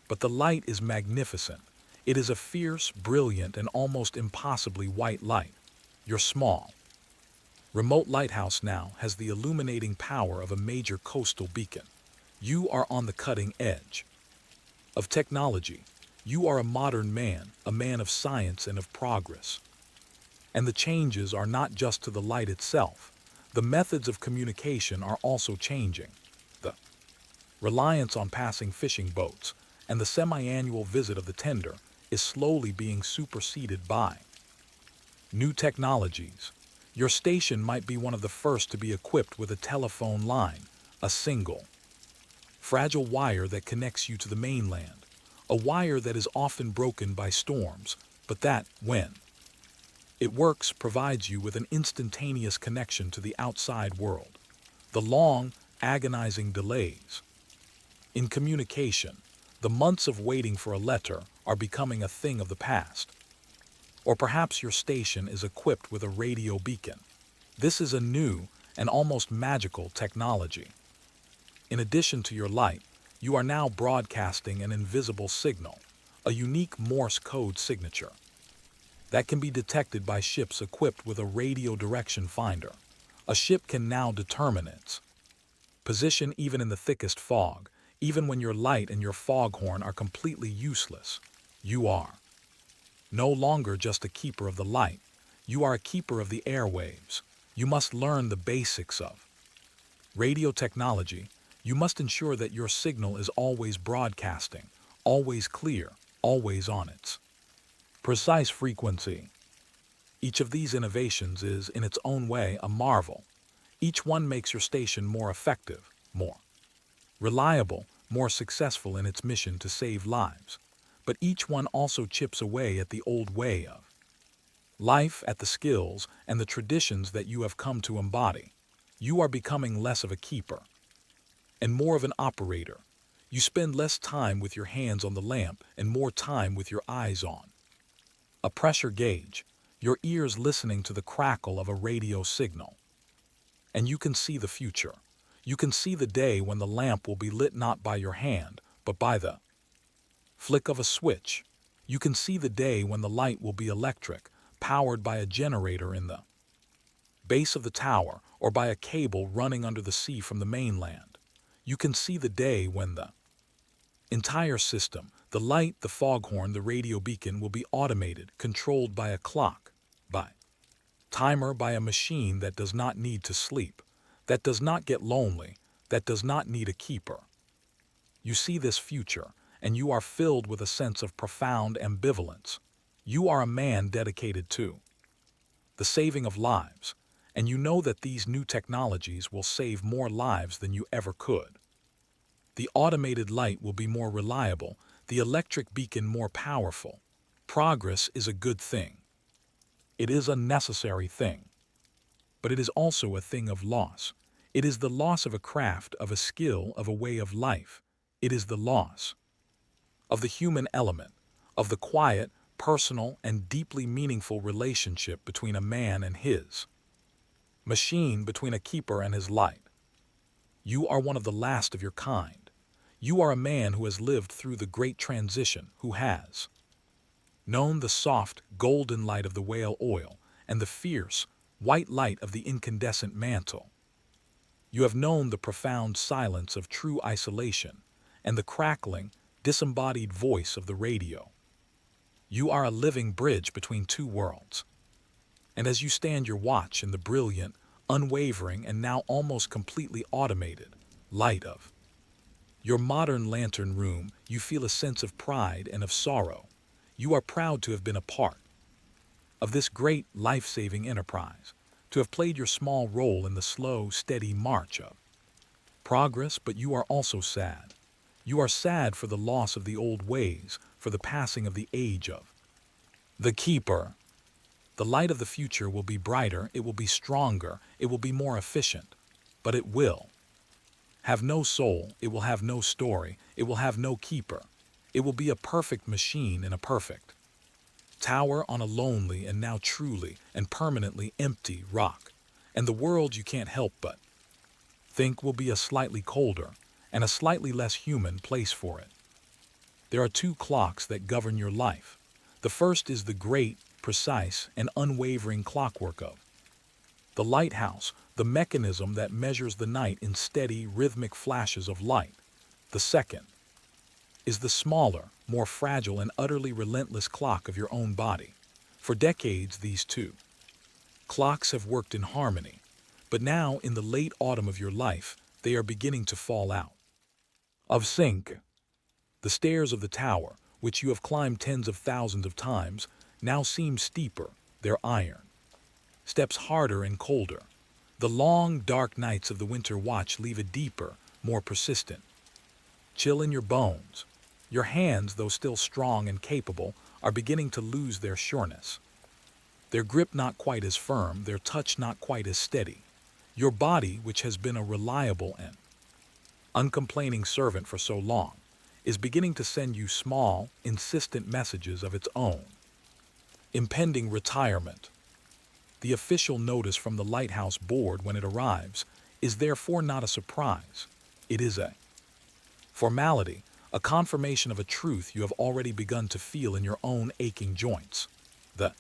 But the light is magnificent. It is a fierce, brilliant, and almost impossibly white light. Your small, remote lighthouse now has the illuminating power of a major coastal beacon. You are on the cutting edge of technology. You are a modern man, a man of science and of progress. And the changes are not just to the light itself. The methods of communication are also changing. The reliance on passing fishing boats and the semi-annual visit of the tender is slowly being superseded by new technologies. Your station might be one of the first to be equipped with a telephone line, a single, fragile wire that connects you to the mainland, a wire that is often broken by storms, but that, when it works, provides you with an instantaneous connection to the outside world. The long, agonizing delays in communication, the months of waiting for a letter, are becoming a thing of the past. Or perhaps your station is equipped with a radio beacon. This is a new and almost magical technology. In addition to your light, you are now broadcasting an invisible signal, a unique Morse code signature that can be detected by ships equipped with a radio direction finder. A ship can now determine its position even in the thickest fog, even when your light and your foghorn are completely useless. You are no longer just a keeper of the light. You are a keeper of the airwaves. You must learn the basics of radio technology. You must ensure that your signal is always broadcasting, always clear, always on its precise frequency. Each of these innovations is, in its own way, a marvel. Each one makes your station more effective, more reliable, more successful in its mission to save lives. But each one also chips away at the old way of life, at the skills and the traditions that you have come to embody. You are becoming less of a keeper and more of an operator. You spend less time with your hands on the lamp and more time with your eyes on a pressure gauge, your ears listening to the crackle of a radio signal. And you can see the future. You can see the day when the lamp will be lit not by your hand, but by the flick of a switch. You can see the day when the light will be electric, powered by a generator in the base of the tower or by a cable running under the sea from the mainland. You can see the day when the entire system, the light, the foghorn, the radio beacon, will be automated, controlled by a clock, by timer, by a machine that does not need to sleep, that does not get lonely, that does not need a keeper. You see this future, and you are filled with a sense of profound ambivalence. You are a man dedicated to the saving of lives, and you know that these new technologies will save more lives than you ever could. The automated light will be more reliable, the electric beacon more powerful. Progress is a good thing. It is a necessary thing. But it is also a thing of loss. It is the loss of a craft, of a skill, of a way of life. It is the loss of the human element, of the quiet, personal, and deeply meaningful relationship between a man and his machine, between a keeper and his light. You are one of the last of your kind. You are a man who has lived through the great transition, who has known the soft, golden light of the whale oil and the fierce, white light of the incandescent mantle. You have known the profound silence of true isolation and the crackling, disembodied voice of the radio. You are a living bridge between two worlds. And as you stand your watch in the brilliant, unwavering, and now almost completely automated light of your modern lantern room, you feel a sense of pride and of sorrow. You are proud to have been a part of this great life-saving enterprise, to have played your small role in the slow, steady march of progress, but you are also sad. You are sad for the loss of the old ways, for the passing of the age of the keeper. The light of the future will be brighter, it will be stronger, it will be more efficient, but it will have no soul, it will have no story, it will have no keeper. It will be a perfect machine in a perfect Tower on a lonely and now truly and permanently empty rock, and the world you can't help but think will be a slightly colder and a slightly less human place for it. There are two clocks that govern your life. The first is the great, precise, and unwavering clockwork of the lighthouse, the mechanism that measures the night in steady, rhythmic flashes of light. The second is the smaller, more fragile, and utterly relentless clock of your own body. For decades, these two clocks have worked in harmony, but now, in the late autumn of your life, they are beginning to fall out of sync. The stairs of the tower, which you have climbed tens of thousands of times, now seem steeper, their iron steps harder and colder. The long, dark nights of the winter watch leave a deeper, more persistent chill in your bones. Your hands, though still strong and capable, are beginning to lose their sureness. Their grip not quite as firm, their touch not quite as steady. Your body, which has been a reliable and uncomplaining servant for so long, is beginning to send you small, insistent messages of its own. Impending retirement. The official notice from the lighthouse board when it arrives is therefore not a surprise. It is a formality, a confirmation of a truth you have already begun to feel in your own aching joints. The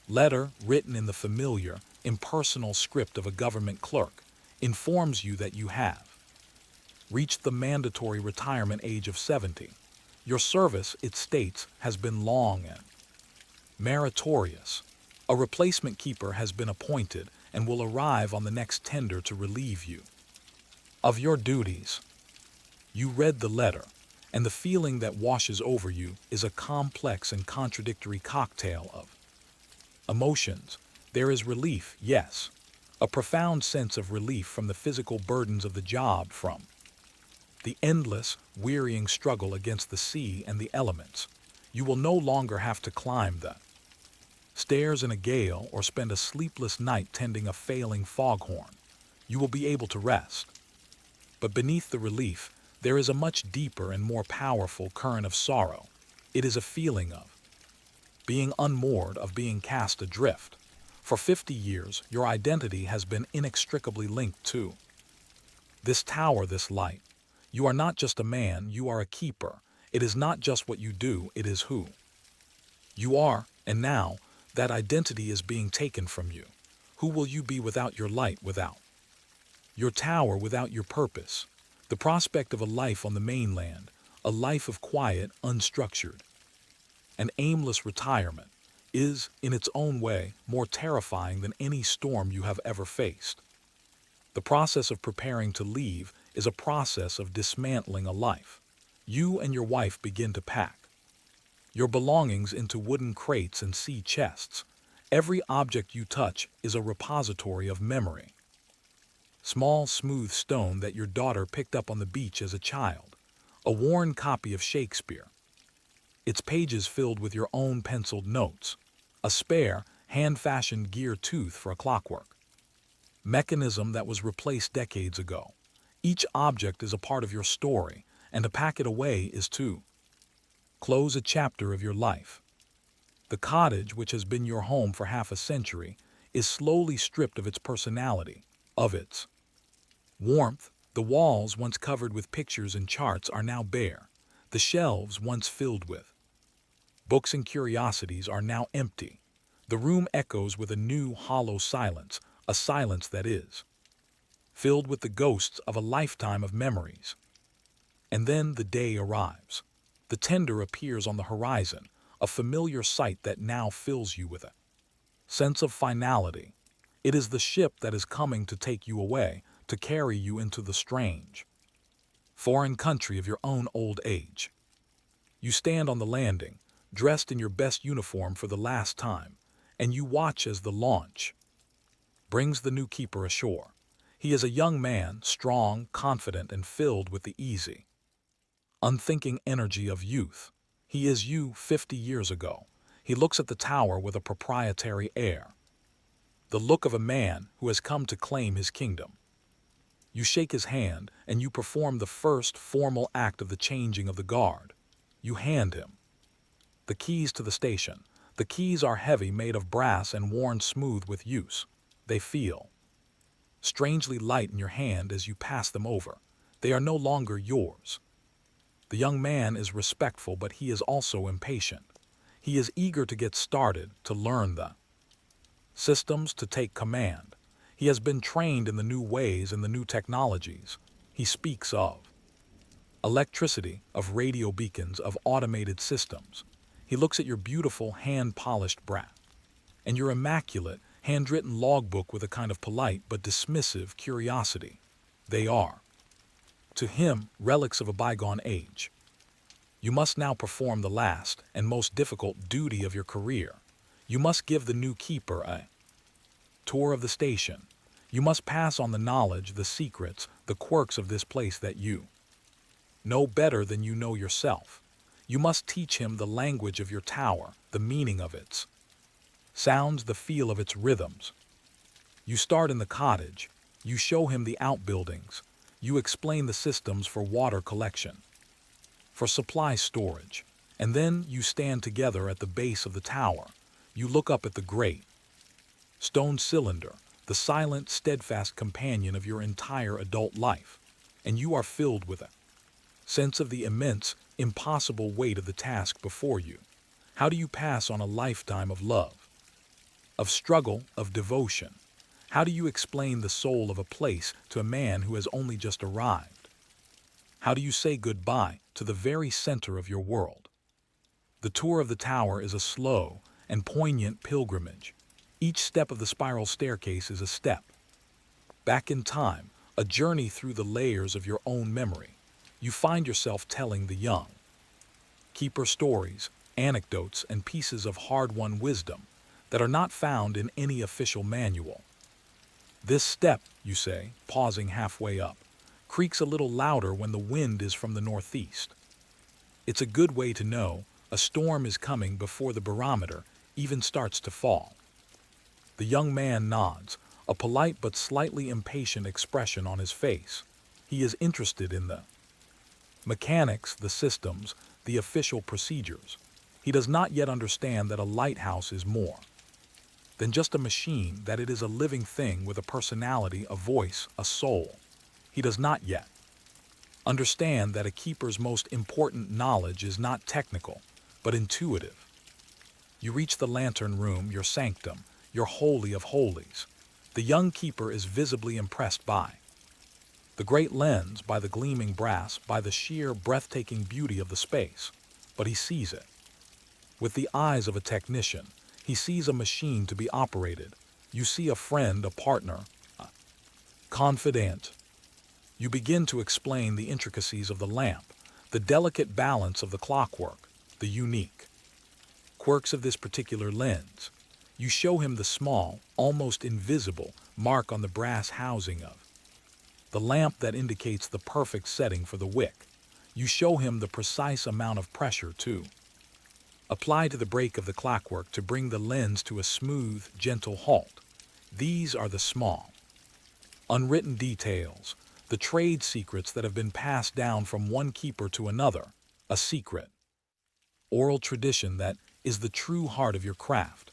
letter, written in the familiar, impersonal script of a government clerk, informs you that you have reached the mandatory retirement age of 70. Your service, it states, has been long and meritorious. A replacement keeper has been appointed and will arrive on the next tender to relieve you of your duties. You read the letter, and the feeling that washes over you is a complex and contradictory cocktail of emotions. There is relief, yes, a profound sense of relief from the physical burdens of the job, from the endless, wearying struggle against the sea and the elements. You will no longer have to climb the stairs in a gale or spend a sleepless night tending a failing foghorn. You will be able to rest. But beneath the relief, there is a much deeper and more powerful current of sorrow. It is a feeling of being unmoored, of being cast adrift. For 50 years, your identity has been inextricably linked to this tower, this light. You are not just a man, you are a keeper. It is not just what you do, it is who you are, and now that identity is being taken from you. Who will you be without your light, without your tower, without your purpose? The prospect of a life on the mainland, a life of quiet, unstructured, and aimless retirement, is, in its own way, more terrifying than any storm you have ever faced. The process of preparing to leave is a process of dismantling a life. You and your wife begin to pack your belongings into wooden crates and sea chests. Every object you touch is a repository of memory. Small, smooth stone that your daughter picked up on the beach as a child, a worn copy of Shakespeare, its pages filled with your own penciled notes, a spare, hand-fashioned gear tooth for a clockwork mechanism that was replaced decades ago. Each object is a part of your story, and to pack it away is to close a chapter of your life. The cottage, which has been your home for half a century, is slowly stripped of its personality, of its warmth. The walls, once covered with pictures and charts, are now bare. The shelves, once filled with books and curiosities, are now empty. The room echoes with a new, hollow silence, a silence that is filled with the ghosts of a lifetime of memories. And then the day arrives. The tender appears on the horizon, a familiar sight that now fills you with a sense of finality. It is the ship that is coming to take you away, to carry you into the strange, foreign country of your own old age. You stand on the landing, dressed in your best uniform for the last time, and you watch as the launch brings the new keeper ashore. He is a young man, strong, confident, and filled with the easy, unthinking energy of youth. He is you 50 years ago. He looks at the tower with a proprietary air, the look of a man who has come to claim his kingdom. You shake his hand, and you perform the first formal act of the changing of the guard. You hand him the keys to the station, The keys are heavy, made of brass and worn smooth with use. They feel strangely light in your hand as you pass them over. They are no longer yours. The young man is respectful, but he is also impatient. He is eager to get started, to learn the systems, to take command. He has been trained in the new ways and the new technologies. He speaks of electricity, of radio beacons, of automated systems. He looks at your beautiful, hand-polished brat and your immaculate, handwritten logbook with a kind of polite but dismissive curiosity. They are, to him, relics of a bygone age. You must now perform the last and most difficult duty of your career. You must give the new keeper a tour of the station. You must pass on the knowledge, the secrets, the quirks of this place that you know better than you know yourself. You must teach him the language of your tower, the meaning of its sounds, the feel of its rhythms. You start in the cottage. You show him the outbuildings. You explain the systems for water collection, for supply storage, and then you stand together at the base of the tower. You look up at the great stone cylinder, the silent, steadfast companion of your entire adult life, and you are filled with a sense of the immense, impossible weight of the task before you. How do you pass on a lifetime of love, of struggle, of devotion? How do you explain the soul of a place to a man who has only just arrived? How do you say goodbye to the very center of your world? The tour of the tower is a slow and poignant pilgrimage. Each step of the spiral staircase is a step back in time, a journey through the layers of your own memory. You find yourself telling the young keeper stories, anecdotes, and pieces of hard-won wisdom that are not found in any official manual. This step, you say, pausing halfway up, creaks a little louder when the wind is from the northeast. It's a good way to know a storm is coming before the barometer even starts to fall. The young man nods, a polite but slightly impatient expression on his face. He is interested in the mechanics, the systems, the official procedures. He does not yet understand that a lighthouse is more than just a machine, that it is a living thing with a personality, a voice, a soul. He does not yet understand that a keeper's most important knowledge is not technical, but intuitive. You reach the lantern room, your sanctum, your holy of holies. The young keeper is visibly impressed by the great lens, by the gleaming brass, by the sheer, breathtaking beauty of the space. But he sees it with the eyes of a technician. He sees a machine to be operated. You see a friend, a partner, a confidant. You begin to explain the intricacies of the lamp, the delicate balance of the clockwork, the unique quirks of this particular lens. You show him the small, almost invisible, mark on the brass housing of the lamp that indicates the perfect setting for the wick. You show him the precise amount of pressure to apply to the break of the clockwork to bring the lens to a smooth, gentle halt. These are the small, unwritten details, the trade secrets that have been passed down from one keeper to another, a secret, oral tradition that is the true heart of your craft.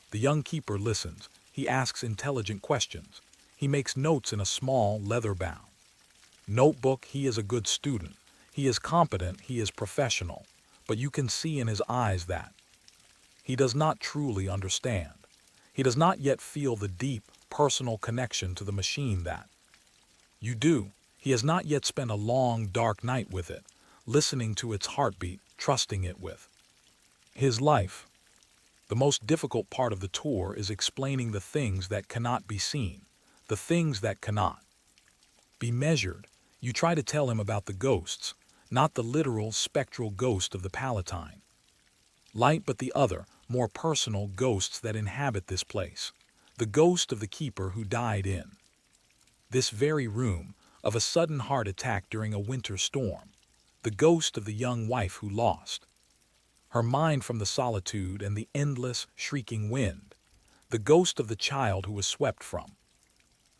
The young keeper listens. He asks intelligent questions. He makes notes in a small, leather-bound notebook. He is a good student. He is competent. He is professional. But you can see in his eyes that he does not truly understand. He does not yet feel the deep, personal connection to the machine that you do. He has not yet spent a long, dark night with it, listening to its heartbeat, trusting it with his life. The most difficult part of the tour is explaining the things that cannot be seen, the things that cannot be measured. You try to tell him about the ghosts, not the literal spectral ghost of the Palatine light, but the other, more personal ghosts that inhabit this place. The ghost of the keeper who died in this very room, of a sudden heart attack during a winter storm. The ghost of the young wife who lost her mind from the solitude and the endless, shrieking wind. The ghost of the child who was swept from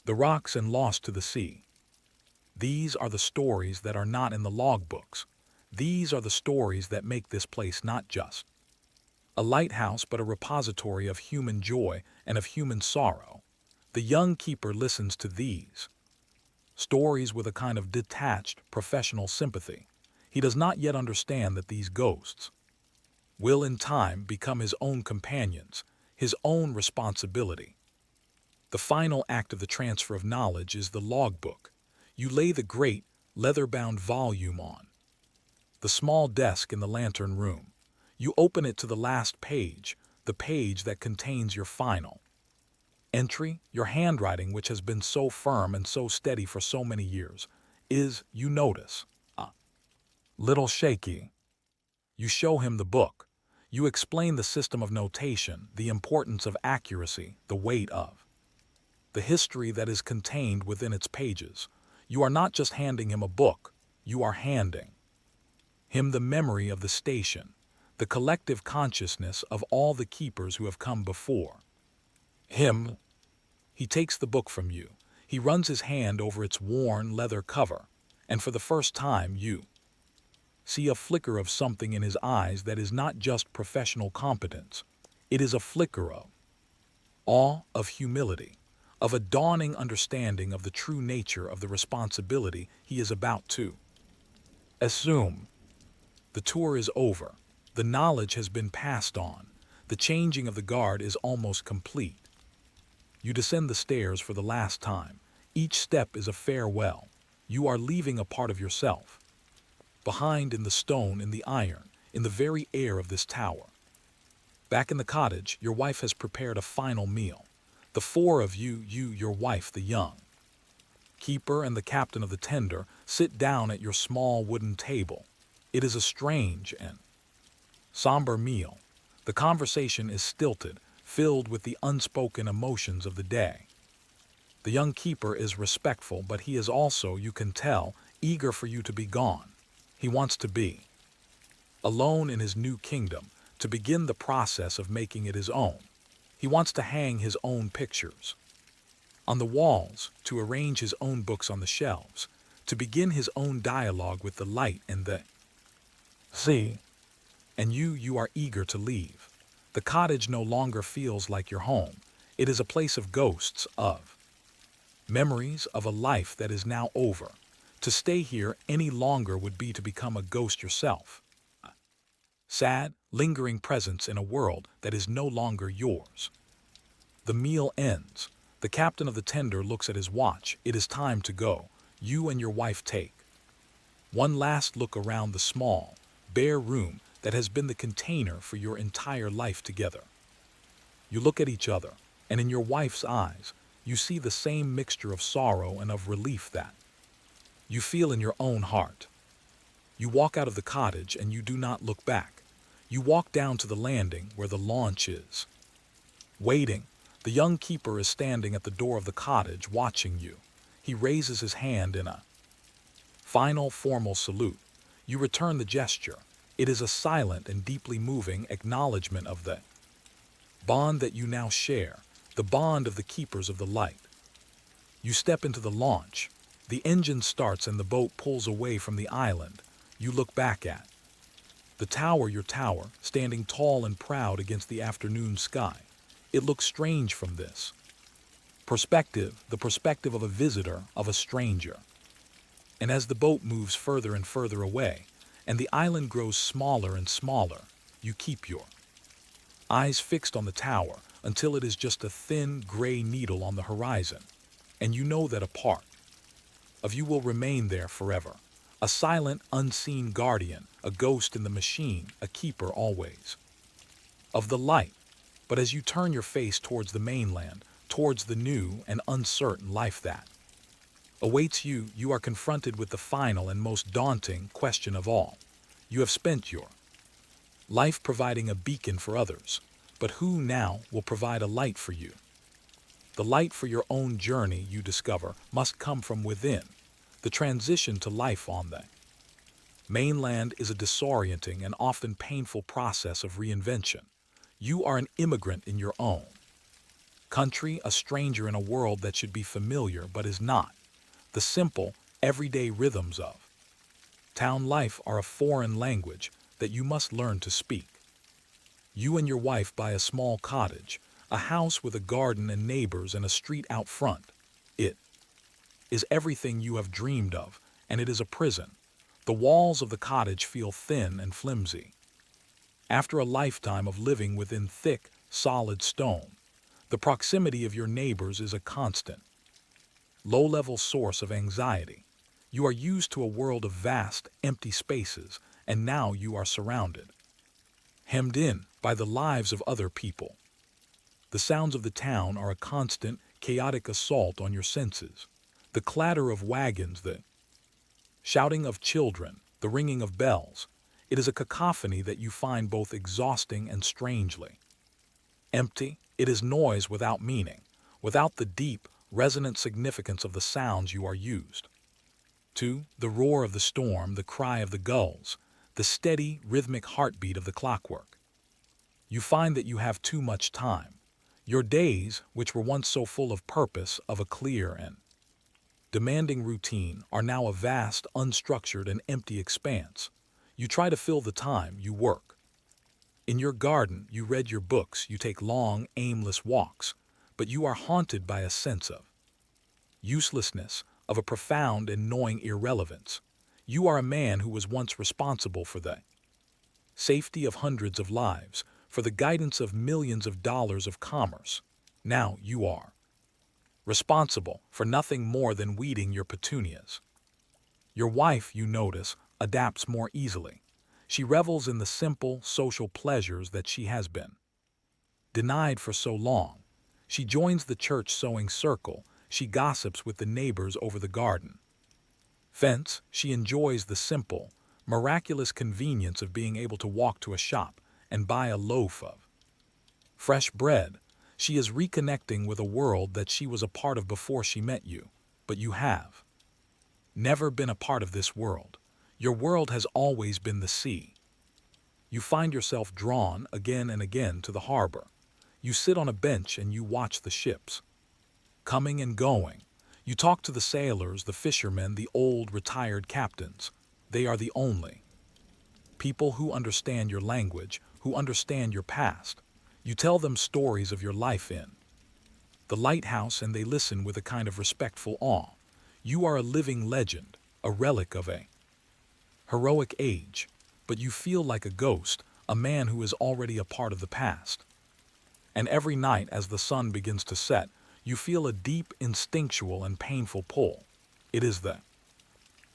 the rocks and lost to the sea. These are the stories that are not in the logbooks. These are the stories that make this place not just a lighthouse but a repository of human joy and of human sorrow. The young keeper listens to these stories with a kind of detached, professional sympathy. He does not yet understand that these ghosts will in time become his own companions, his own responsibility. The final act of the transfer of knowledge is the logbook. You lay the great, leather-bound volume on the small desk in the lantern room. You open it to the last page, the page that contains your final entry. Your handwriting, which has been so firm and so steady for so many years, is, you notice, a little shaky. You show him the book. You explain the system of notation, the importance of accuracy, the weight of the history that is contained within its pages. You are not just handing him a book, you are handing him the memory of the station, the collective consciousness of all the keepers who have come before him. He takes the book from you. He runs his hand over its worn leather cover, and for the first time you see a flicker of something in his eyes that is not just professional competence. It is a flicker of awe, of humility, of a dawning understanding of the true nature of the responsibility he is about to assume. The tour is over. The knowledge has been passed on. The changing of the guard is almost complete. You descend the stairs for the last time. Each step is a farewell. You are leaving a part of yourself behind, in the stone, in the iron, in the very air of this tower. Back in the cottage, your wife has prepared a final meal. The four of you, your wife, the young keeper, and the captain of the tender, sit down at your small wooden table. It is a strange and somber meal. The conversation is stilted, filled with the unspoken emotions of the day. The young keeper is respectful, but he is also, you can tell, eager for you to be gone. He wants to be alone in his new kingdom, to begin the process of making it his own. He wants to hang his own pictures on the walls, to arrange his own books on the shelves, to begin his own dialogue with the light and the sea. And you are eager to leave. The cottage no longer feels like your home. It is a place of ghosts, of memories of a life that is now over. To stay here any longer would be to become a ghost yourself. A sad, lingering presence in a world that is no longer yours. The meal ends. The captain of the tender looks at his watch. It is time to go. You and your wife take one last look around the small, bare room that has been the container for your entire life together. You look at each other, and in your wife's eyes, you see the same mixture of sorrow and of relief that you feel in your own heart. You walk out of the cottage and you do not look back. You walk down to the landing where the launch is waiting. The young keeper is standing at the door of the cottage watching you. He raises his hand in a final formal salute. You return the gesture. It is a silent and deeply moving acknowledgement of the bond that you now share, the bond of the keepers of the light. You step into the launch. The engine starts and the boat pulls away from the island. You look back at the tower, your tower, standing tall and proud against the afternoon sky. It looks strange from this perspective, the perspective of a visitor, of a stranger. And as the boat moves further and further away, and the island grows smaller and smaller, you keep your eyes fixed on the tower until it is just a thin, gray needle on the horizon. And you know that a part of you will remain there forever. A silent, unseen guardian, a ghost in the machine, a keeper always of the light. But as you turn your face towards the mainland, towards the new and uncertain life that awaits you, you are confronted with the final and most daunting question of all. You have spent your life providing a beacon for others, but who now will provide a light for you? The light for your own journey, you discover, must come from within. The transition to life on the mainland is a disorienting and often painful process of reinvention. You are an immigrant in your own country, a stranger in a world that should be familiar but is not. The simple, everyday rhythms of town life are a foreign language that you must learn to speak. You and your wife buy a small cottage, a house with a garden and neighbors and a street out front. It is everything you have dreamed of, and it is a prison. The walls of the cottage feel thin and flimsy. After a lifetime of living within thick, solid stone, the proximity of your neighbors is a constant, low-level source of anxiety. You are used to a world of vast, empty spaces, and now you are surrounded, hemmed in by the lives of other people. The sounds of the town are a constant, chaotic assault on your senses. The clatter of wagons, the shouting of children, the ringing of bells. It is a cacophony that you find both exhausting and strangely empty. It is noise without meaning, without the deep, resonant significance of the sounds you are used to. The roar of the storm, the cry of the gulls, the steady, rhythmic heartbeat of the clockwork. You find that you have too much time. Your days, which were once so full of purpose, of a clear and demanding routine, are now a vast, unstructured, and empty expanse. You try to fill the time, you work. In your garden, you read your books, you take long, aimless walks, but you are haunted by a sense of uselessness, of a profound and gnawing irrelevance. You are a man who was once responsible for the safety of hundreds of lives, for the guidance of millions of dollars of commerce. Now you are responsible for nothing more than weeding your petunias. Your wife, you notice, adapts more easily. She revels in the simple, social pleasures that she has been denied for so long. She joins the church sewing circle. She gossips with the neighbors over the garden fence. She enjoys the simple, miraculous convenience of being able to walk to a shop and buy a loaf of fresh bread. She is reconnecting with a world that she was a part of before she met you, but you have never been a part of this world. Your world has always been the sea. You find yourself drawn again and again to the harbor. You sit on a bench and you watch the ships coming and going. You talk to the sailors, the fishermen, the old retired captains. They are the only people who understand your language, who understand your past. You tell them stories of your life in the lighthouse, and they listen with a kind of respectful awe. You are a living legend, a relic of a heroic age, but you feel like a ghost, a man who is already a part of the past. And every night as the sun begins to set, you feel a deep, instinctual, and painful pull. It is the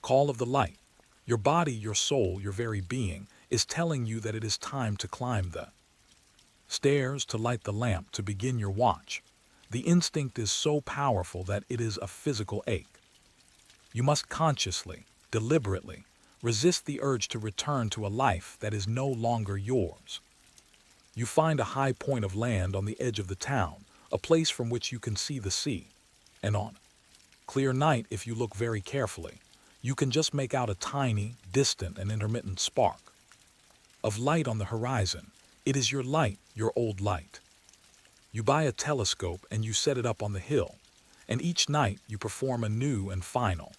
call of the light. Your body, your soul, your very being is telling you that it is time to climb the stairs, to light the lamp, to begin your watch. The instinct is so powerful that it is a physical ache. You must consciously, deliberately, resist the urge to return to a life that is no longer yours. You find a high point of land on the edge of the town, a place from which you can see the sea. And on a clear night, if you look very carefully, you can just make out a tiny, distant, and intermittent spark of light on the horizon. It is your light, your old light. You buy a telescope and you set it up on the hill, and each night you perform a new and final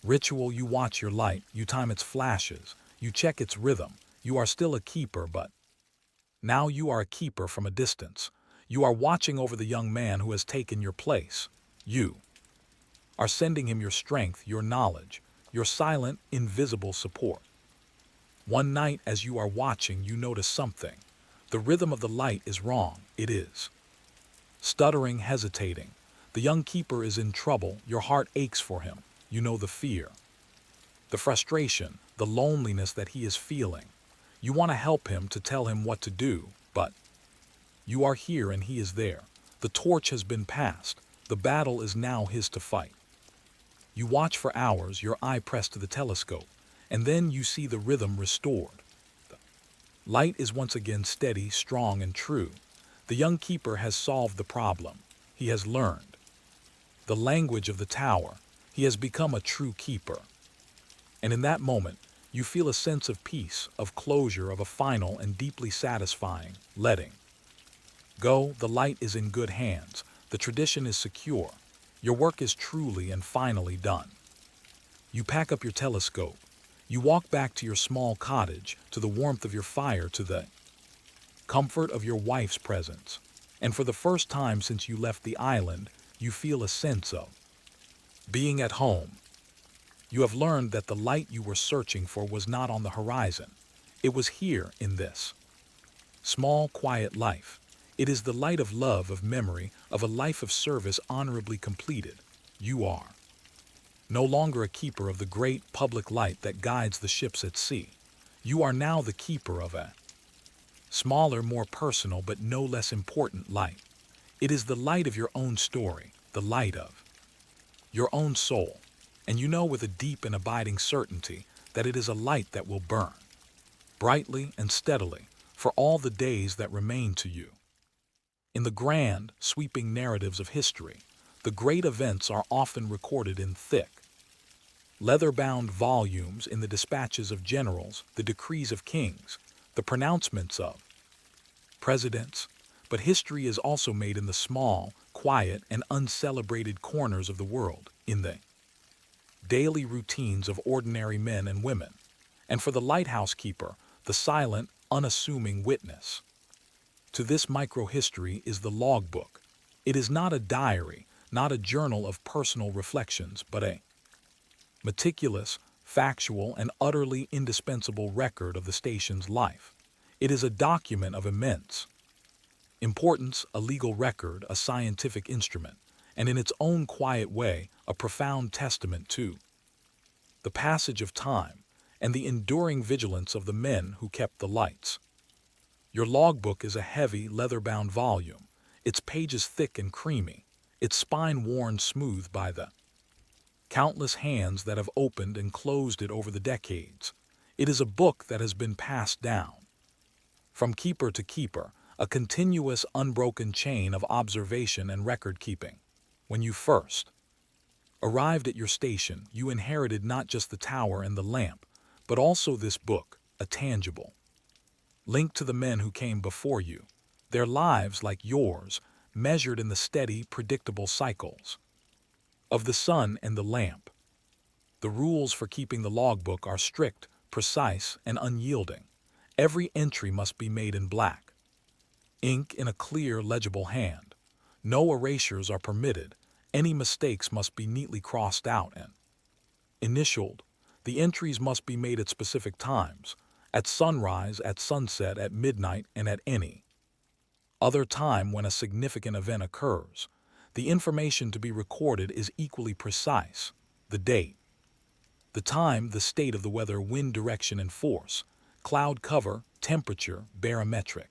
ritual. You watch your light, you time its flashes, you check its rhythm. You are still a keeper, but now you are a keeper from a distance. You are watching over the young man who has taken your place. You are sending him your strength, your knowledge, your silent, invisible support. One night as you are watching, you notice something. The rhythm of the light is wrong. It is stuttering, hesitating. The young keeper is in trouble. Your heart aches for him. You know the fear, the frustration, the loneliness that he is feeling. You want to help him, to tell him what to do, but you are here and he is there. The torch has been passed. The battle is now his to fight. You watch for hours, your eye pressed to the telescope, and then you see the rhythm restored. The light is once again steady, strong, and true. The young keeper has solved the problem. He has learned the language of the tower. He has become a true keeper. And in that moment, you feel a sense of peace, of closure, of a final and deeply satisfying letting go. The light is in good hands. The tradition is secure. Your work is truly and finally done. You pack up your telescope. You walk back to your small cottage, to the warmth of your fire, to the comfort of your wife's presence, and for the first time since you left the island, you feel a sense of being at home. You have learned that the light you were searching for was not on the horizon. It was here in this small, quiet life. It is the light of love, of memory, of a life of service honorably completed. You are no longer a keeper of the great public light that guides the ships at sea. You are now the keeper of a smaller, more personal, but no less important light. It is the light of your own story, the light of your own soul, and you know with a deep and abiding certainty that it is a light that will burn brightly and steadily for all the days that remain to you. In the grand, sweeping narratives of history, the great events are often recorded in thick, leather-bound volumes in the dispatches of generals, the decrees of kings, the pronouncements of presidents, but history is also made in the small, quiet, and uncelebrated corners of the world, in the daily routines of ordinary men and women, and for the lighthouse keeper, the silent, unassuming witness to this microhistory is the logbook. It is not a diary, not a journal of personal reflections, but a meticulous, factual, and utterly indispensable record of the station's life. It is a document of immense importance, a legal record, a scientific instrument, and in its own quiet way, a profound testament to the passage of time and the enduring vigilance of the men who kept the lights. Your logbook is a heavy, leather-bound volume, its pages thick and creamy, its spine worn smooth by the countless hands that have opened and closed it over the decades. It is a book that has been passed down from keeper to keeper, a continuous, unbroken chain of observation and record-keeping. When you first arrived at your station, you inherited not just the tower and the lamp, but also this book, a tangible link to the men who came before you, their lives like yours, measured in the steady, predictable cycles of the sun and the lamp. The rules for keeping the logbook are strict, precise, and unyielding. Every entry must be made in black ink in a clear, legible hand. No erasures are permitted. Any mistakes must be neatly crossed out and initialed. The entries must be made at specific times, at sunrise, at sunset, at midnight, and at any other time when a significant event occurs. The information to be recorded is equally precise: the date, the time, the state of the weather, wind direction and force, cloud cover, temperature, barometric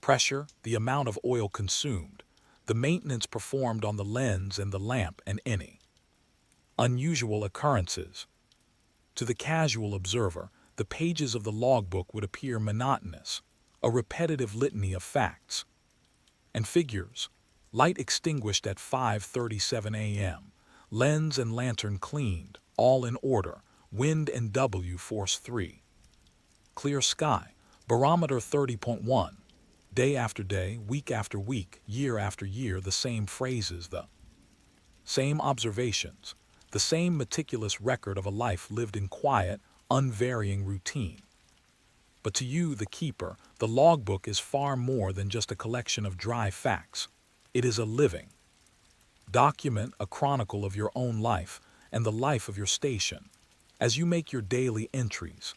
pressure, the amount of oil consumed, the maintenance performed on the lens and the lamp, and any unusual occurrences. To the casual observer, the pages of the logbook would appear monotonous, a repetitive litany of facts and figures. Light extinguished at 5:37 a.m., lens and lantern cleaned, all in order, wind and W force 3. Clear sky, barometer 30.1. Day after day, week after week, year after year, the same phrases, the same observations, the same meticulous record of a life lived in quiet, unvarying routine. But to you, the keeper, the logbook is far more than just a collection of dry facts. It is a living document, a chronicle of your own life and the life of your station. As you make your daily entries,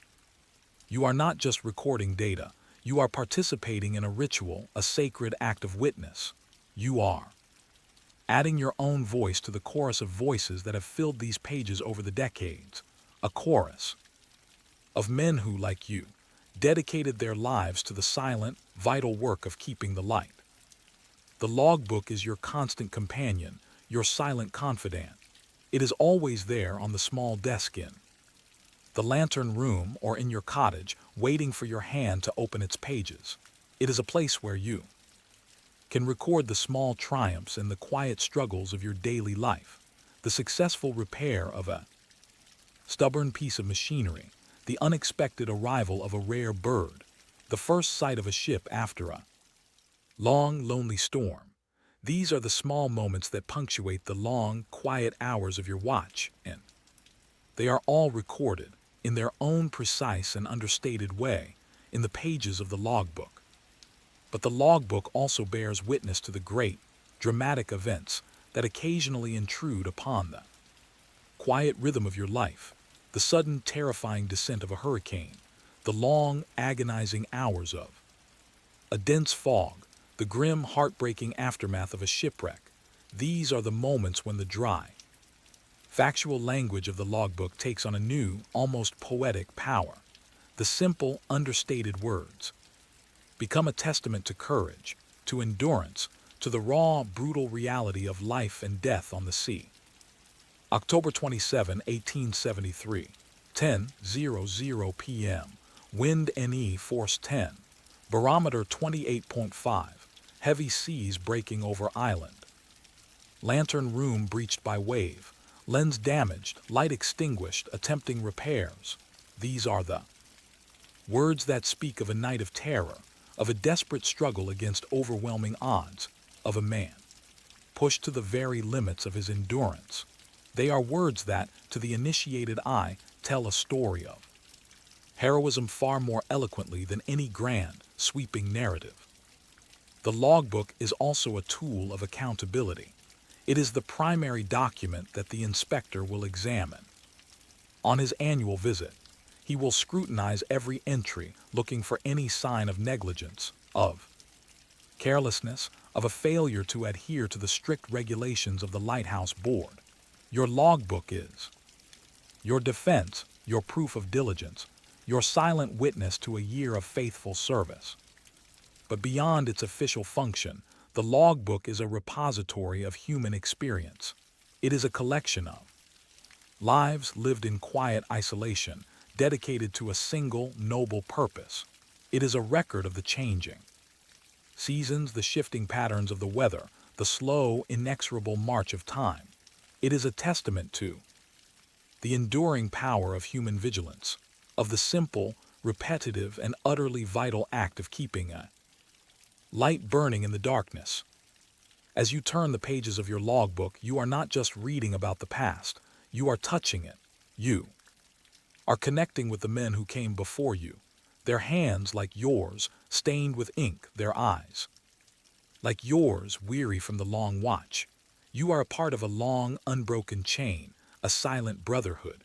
you are not just recording data, you are participating in a ritual, a sacred act of witness. You are adding your own voice to the chorus of voices that have filled these pages over the decades, a chorus of men who, like you, dedicated their lives to the silent, vital work of keeping the light. The logbook is your constant companion, your silent confidant. It is always there on the small desk in the lantern room or in your cottage, waiting for your hand to open its pages. It is a place where you can record the small triumphs and the quiet struggles of your daily life, the successful repair of a stubborn piece of machinery, the unexpected arrival of a rare bird, the first sight of a ship after a long, lonely storm. These are the small moments that punctuate the long, quiet hours of your watch, and they are all recorded, in their own precise and understated way, in the pages of the logbook. But the logbook also bears witness to the great, dramatic events that occasionally intrude upon the quiet rhythm of your life, the sudden terrifying descent of a hurricane, the long, agonizing hours of a dense fog, the grim, heartbreaking aftermath of a shipwreck. These are the moments when the dry, factual language of the logbook takes on a new, almost poetic power. The simple, understated words become a testament to courage, to endurance, to the raw, brutal reality of life and death on the sea. October 27, 1873, 10:00 p.m. Wind NE force 10. Barometer 28.5. Heavy seas breaking over island. Lantern room breached by wave. Lens damaged, light extinguished, attempting repairs. These are the words that speak of a night of terror, of a desperate struggle against overwhelming odds, of a man pushed to the very limits of his endurance. They are words that, to the initiated eye, tell a story of heroism far more eloquently than any grand, sweeping narrative. The logbook is also a tool of accountability. It is the primary document that the inspector will examine. On his annual visit, he will scrutinize every entry, looking for any sign of negligence, of carelessness, of a failure to adhere to the strict regulations of the lighthouse board. Your logbook is your defense, your proof of diligence, your silent witness to a year of faithful service. But beyond its official function, the logbook is a repository of human experience. It is a collection of lives lived in quiet isolation, dedicated to a single noble purpose. It is a record of the changing seasons, the shifting patterns of the weather, the slow, inexorable march of time. It is a testament to the enduring power of human vigilance, of the simple, repetitive, and utterly vital act of keeping a light burning in the darkness. As you turn the pages of your logbook, you are not just reading about the past, you are touching it. You are connecting with the men who came before you, their hands like yours, stained with ink, their eyes like yours, weary from the long watch. You are a part of a long, unbroken chain, a silent brotherhood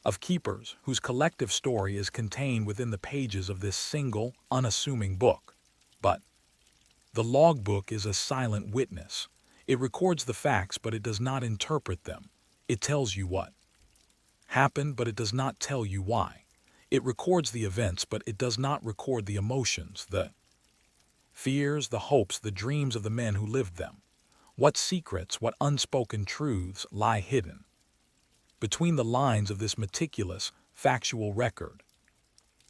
of keepers whose collective story is contained within the pages of this single, unassuming book. But the logbook is a silent witness. It records the facts, but it does not interpret them. It tells you what happened, but it does not tell you why. It records the events, but it does not record the emotions, the fears, the hopes, the dreams of the men who lived them. What secrets, what unspoken truths lie hidden between the lines of this meticulous, factual record?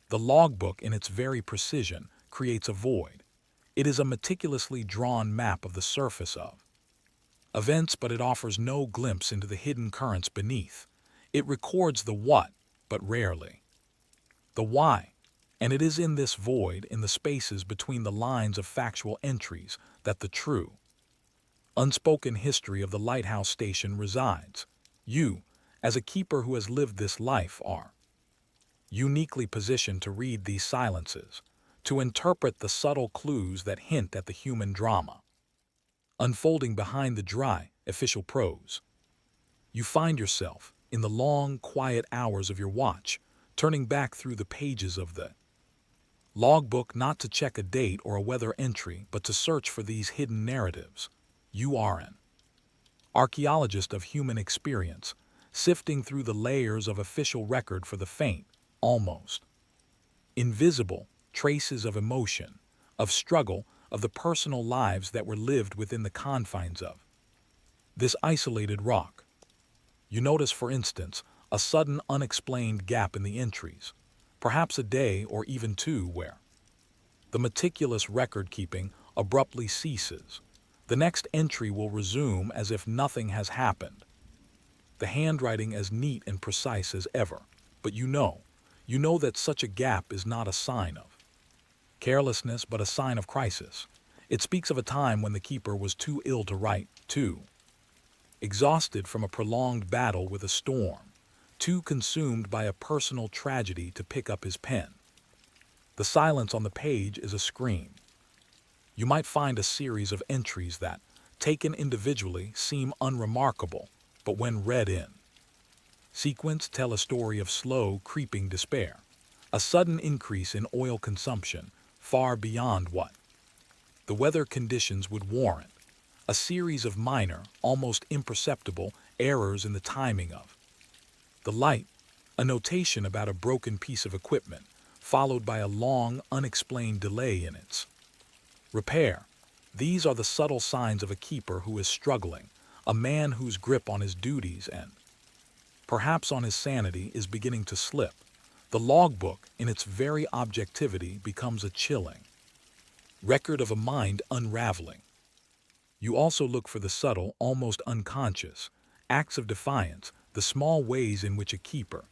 The logbook, in its very precision, creates a void. It is a meticulously drawn map of the surface of events, but it offers no glimpse into the hidden currents beneath. It records the what, but rarely the why. And it is in this void, in the spaces between the lines of factual entries, that the true, unspoken history of the lighthouse station resides. You, as a keeper who has lived this life, are uniquely positioned to read these silences, to interpret the subtle clues that hint at the human drama unfolding behind the dry, official prose. You find yourself, in the long, quiet hours of your watch, turning back through the pages of the logbook, not to check a date or a weather entry, but to search for these hidden narratives. You are an archaeologist of human experience, sifting through the layers of official record for the faint, almost invisible traces of emotion, of struggle, of the personal lives that were lived within the confines of this isolated rock. You notice, for instance, a sudden unexplained gap in the entries, perhaps a day or even two, where the meticulous record-keeping abruptly ceases. The next entry will resume as if nothing has happened, the handwriting as neat and precise as ever. But you know that such a gap is not a sign of carelessness, but a sign of crisis. It speaks of a time when the keeper was too ill to write, too exhausted from a prolonged battle with a storm, too consumed by a personal tragedy to pick up his pen. The silence on the page is a scream. You might find a series of entries that, taken individually, seem unremarkable, but when read in sequence tell a story of slow, creeping despair, a sudden increase in oil consumption, far beyond what the weather conditions would warrant, a series of minor, almost imperceptible errors in the timing of the light, a notation about a broken piece of equipment, followed by a long, unexplained delay in its repair. These are the subtle signs of a keeper who is struggling, a man whose grip on his duties and perhaps on his sanity is beginning to slip. The logbook, in its very objectivity, becomes a chilling record of a mind unraveling. You also look for the subtle, almost unconscious acts of defiance, the small ways in which a keeper,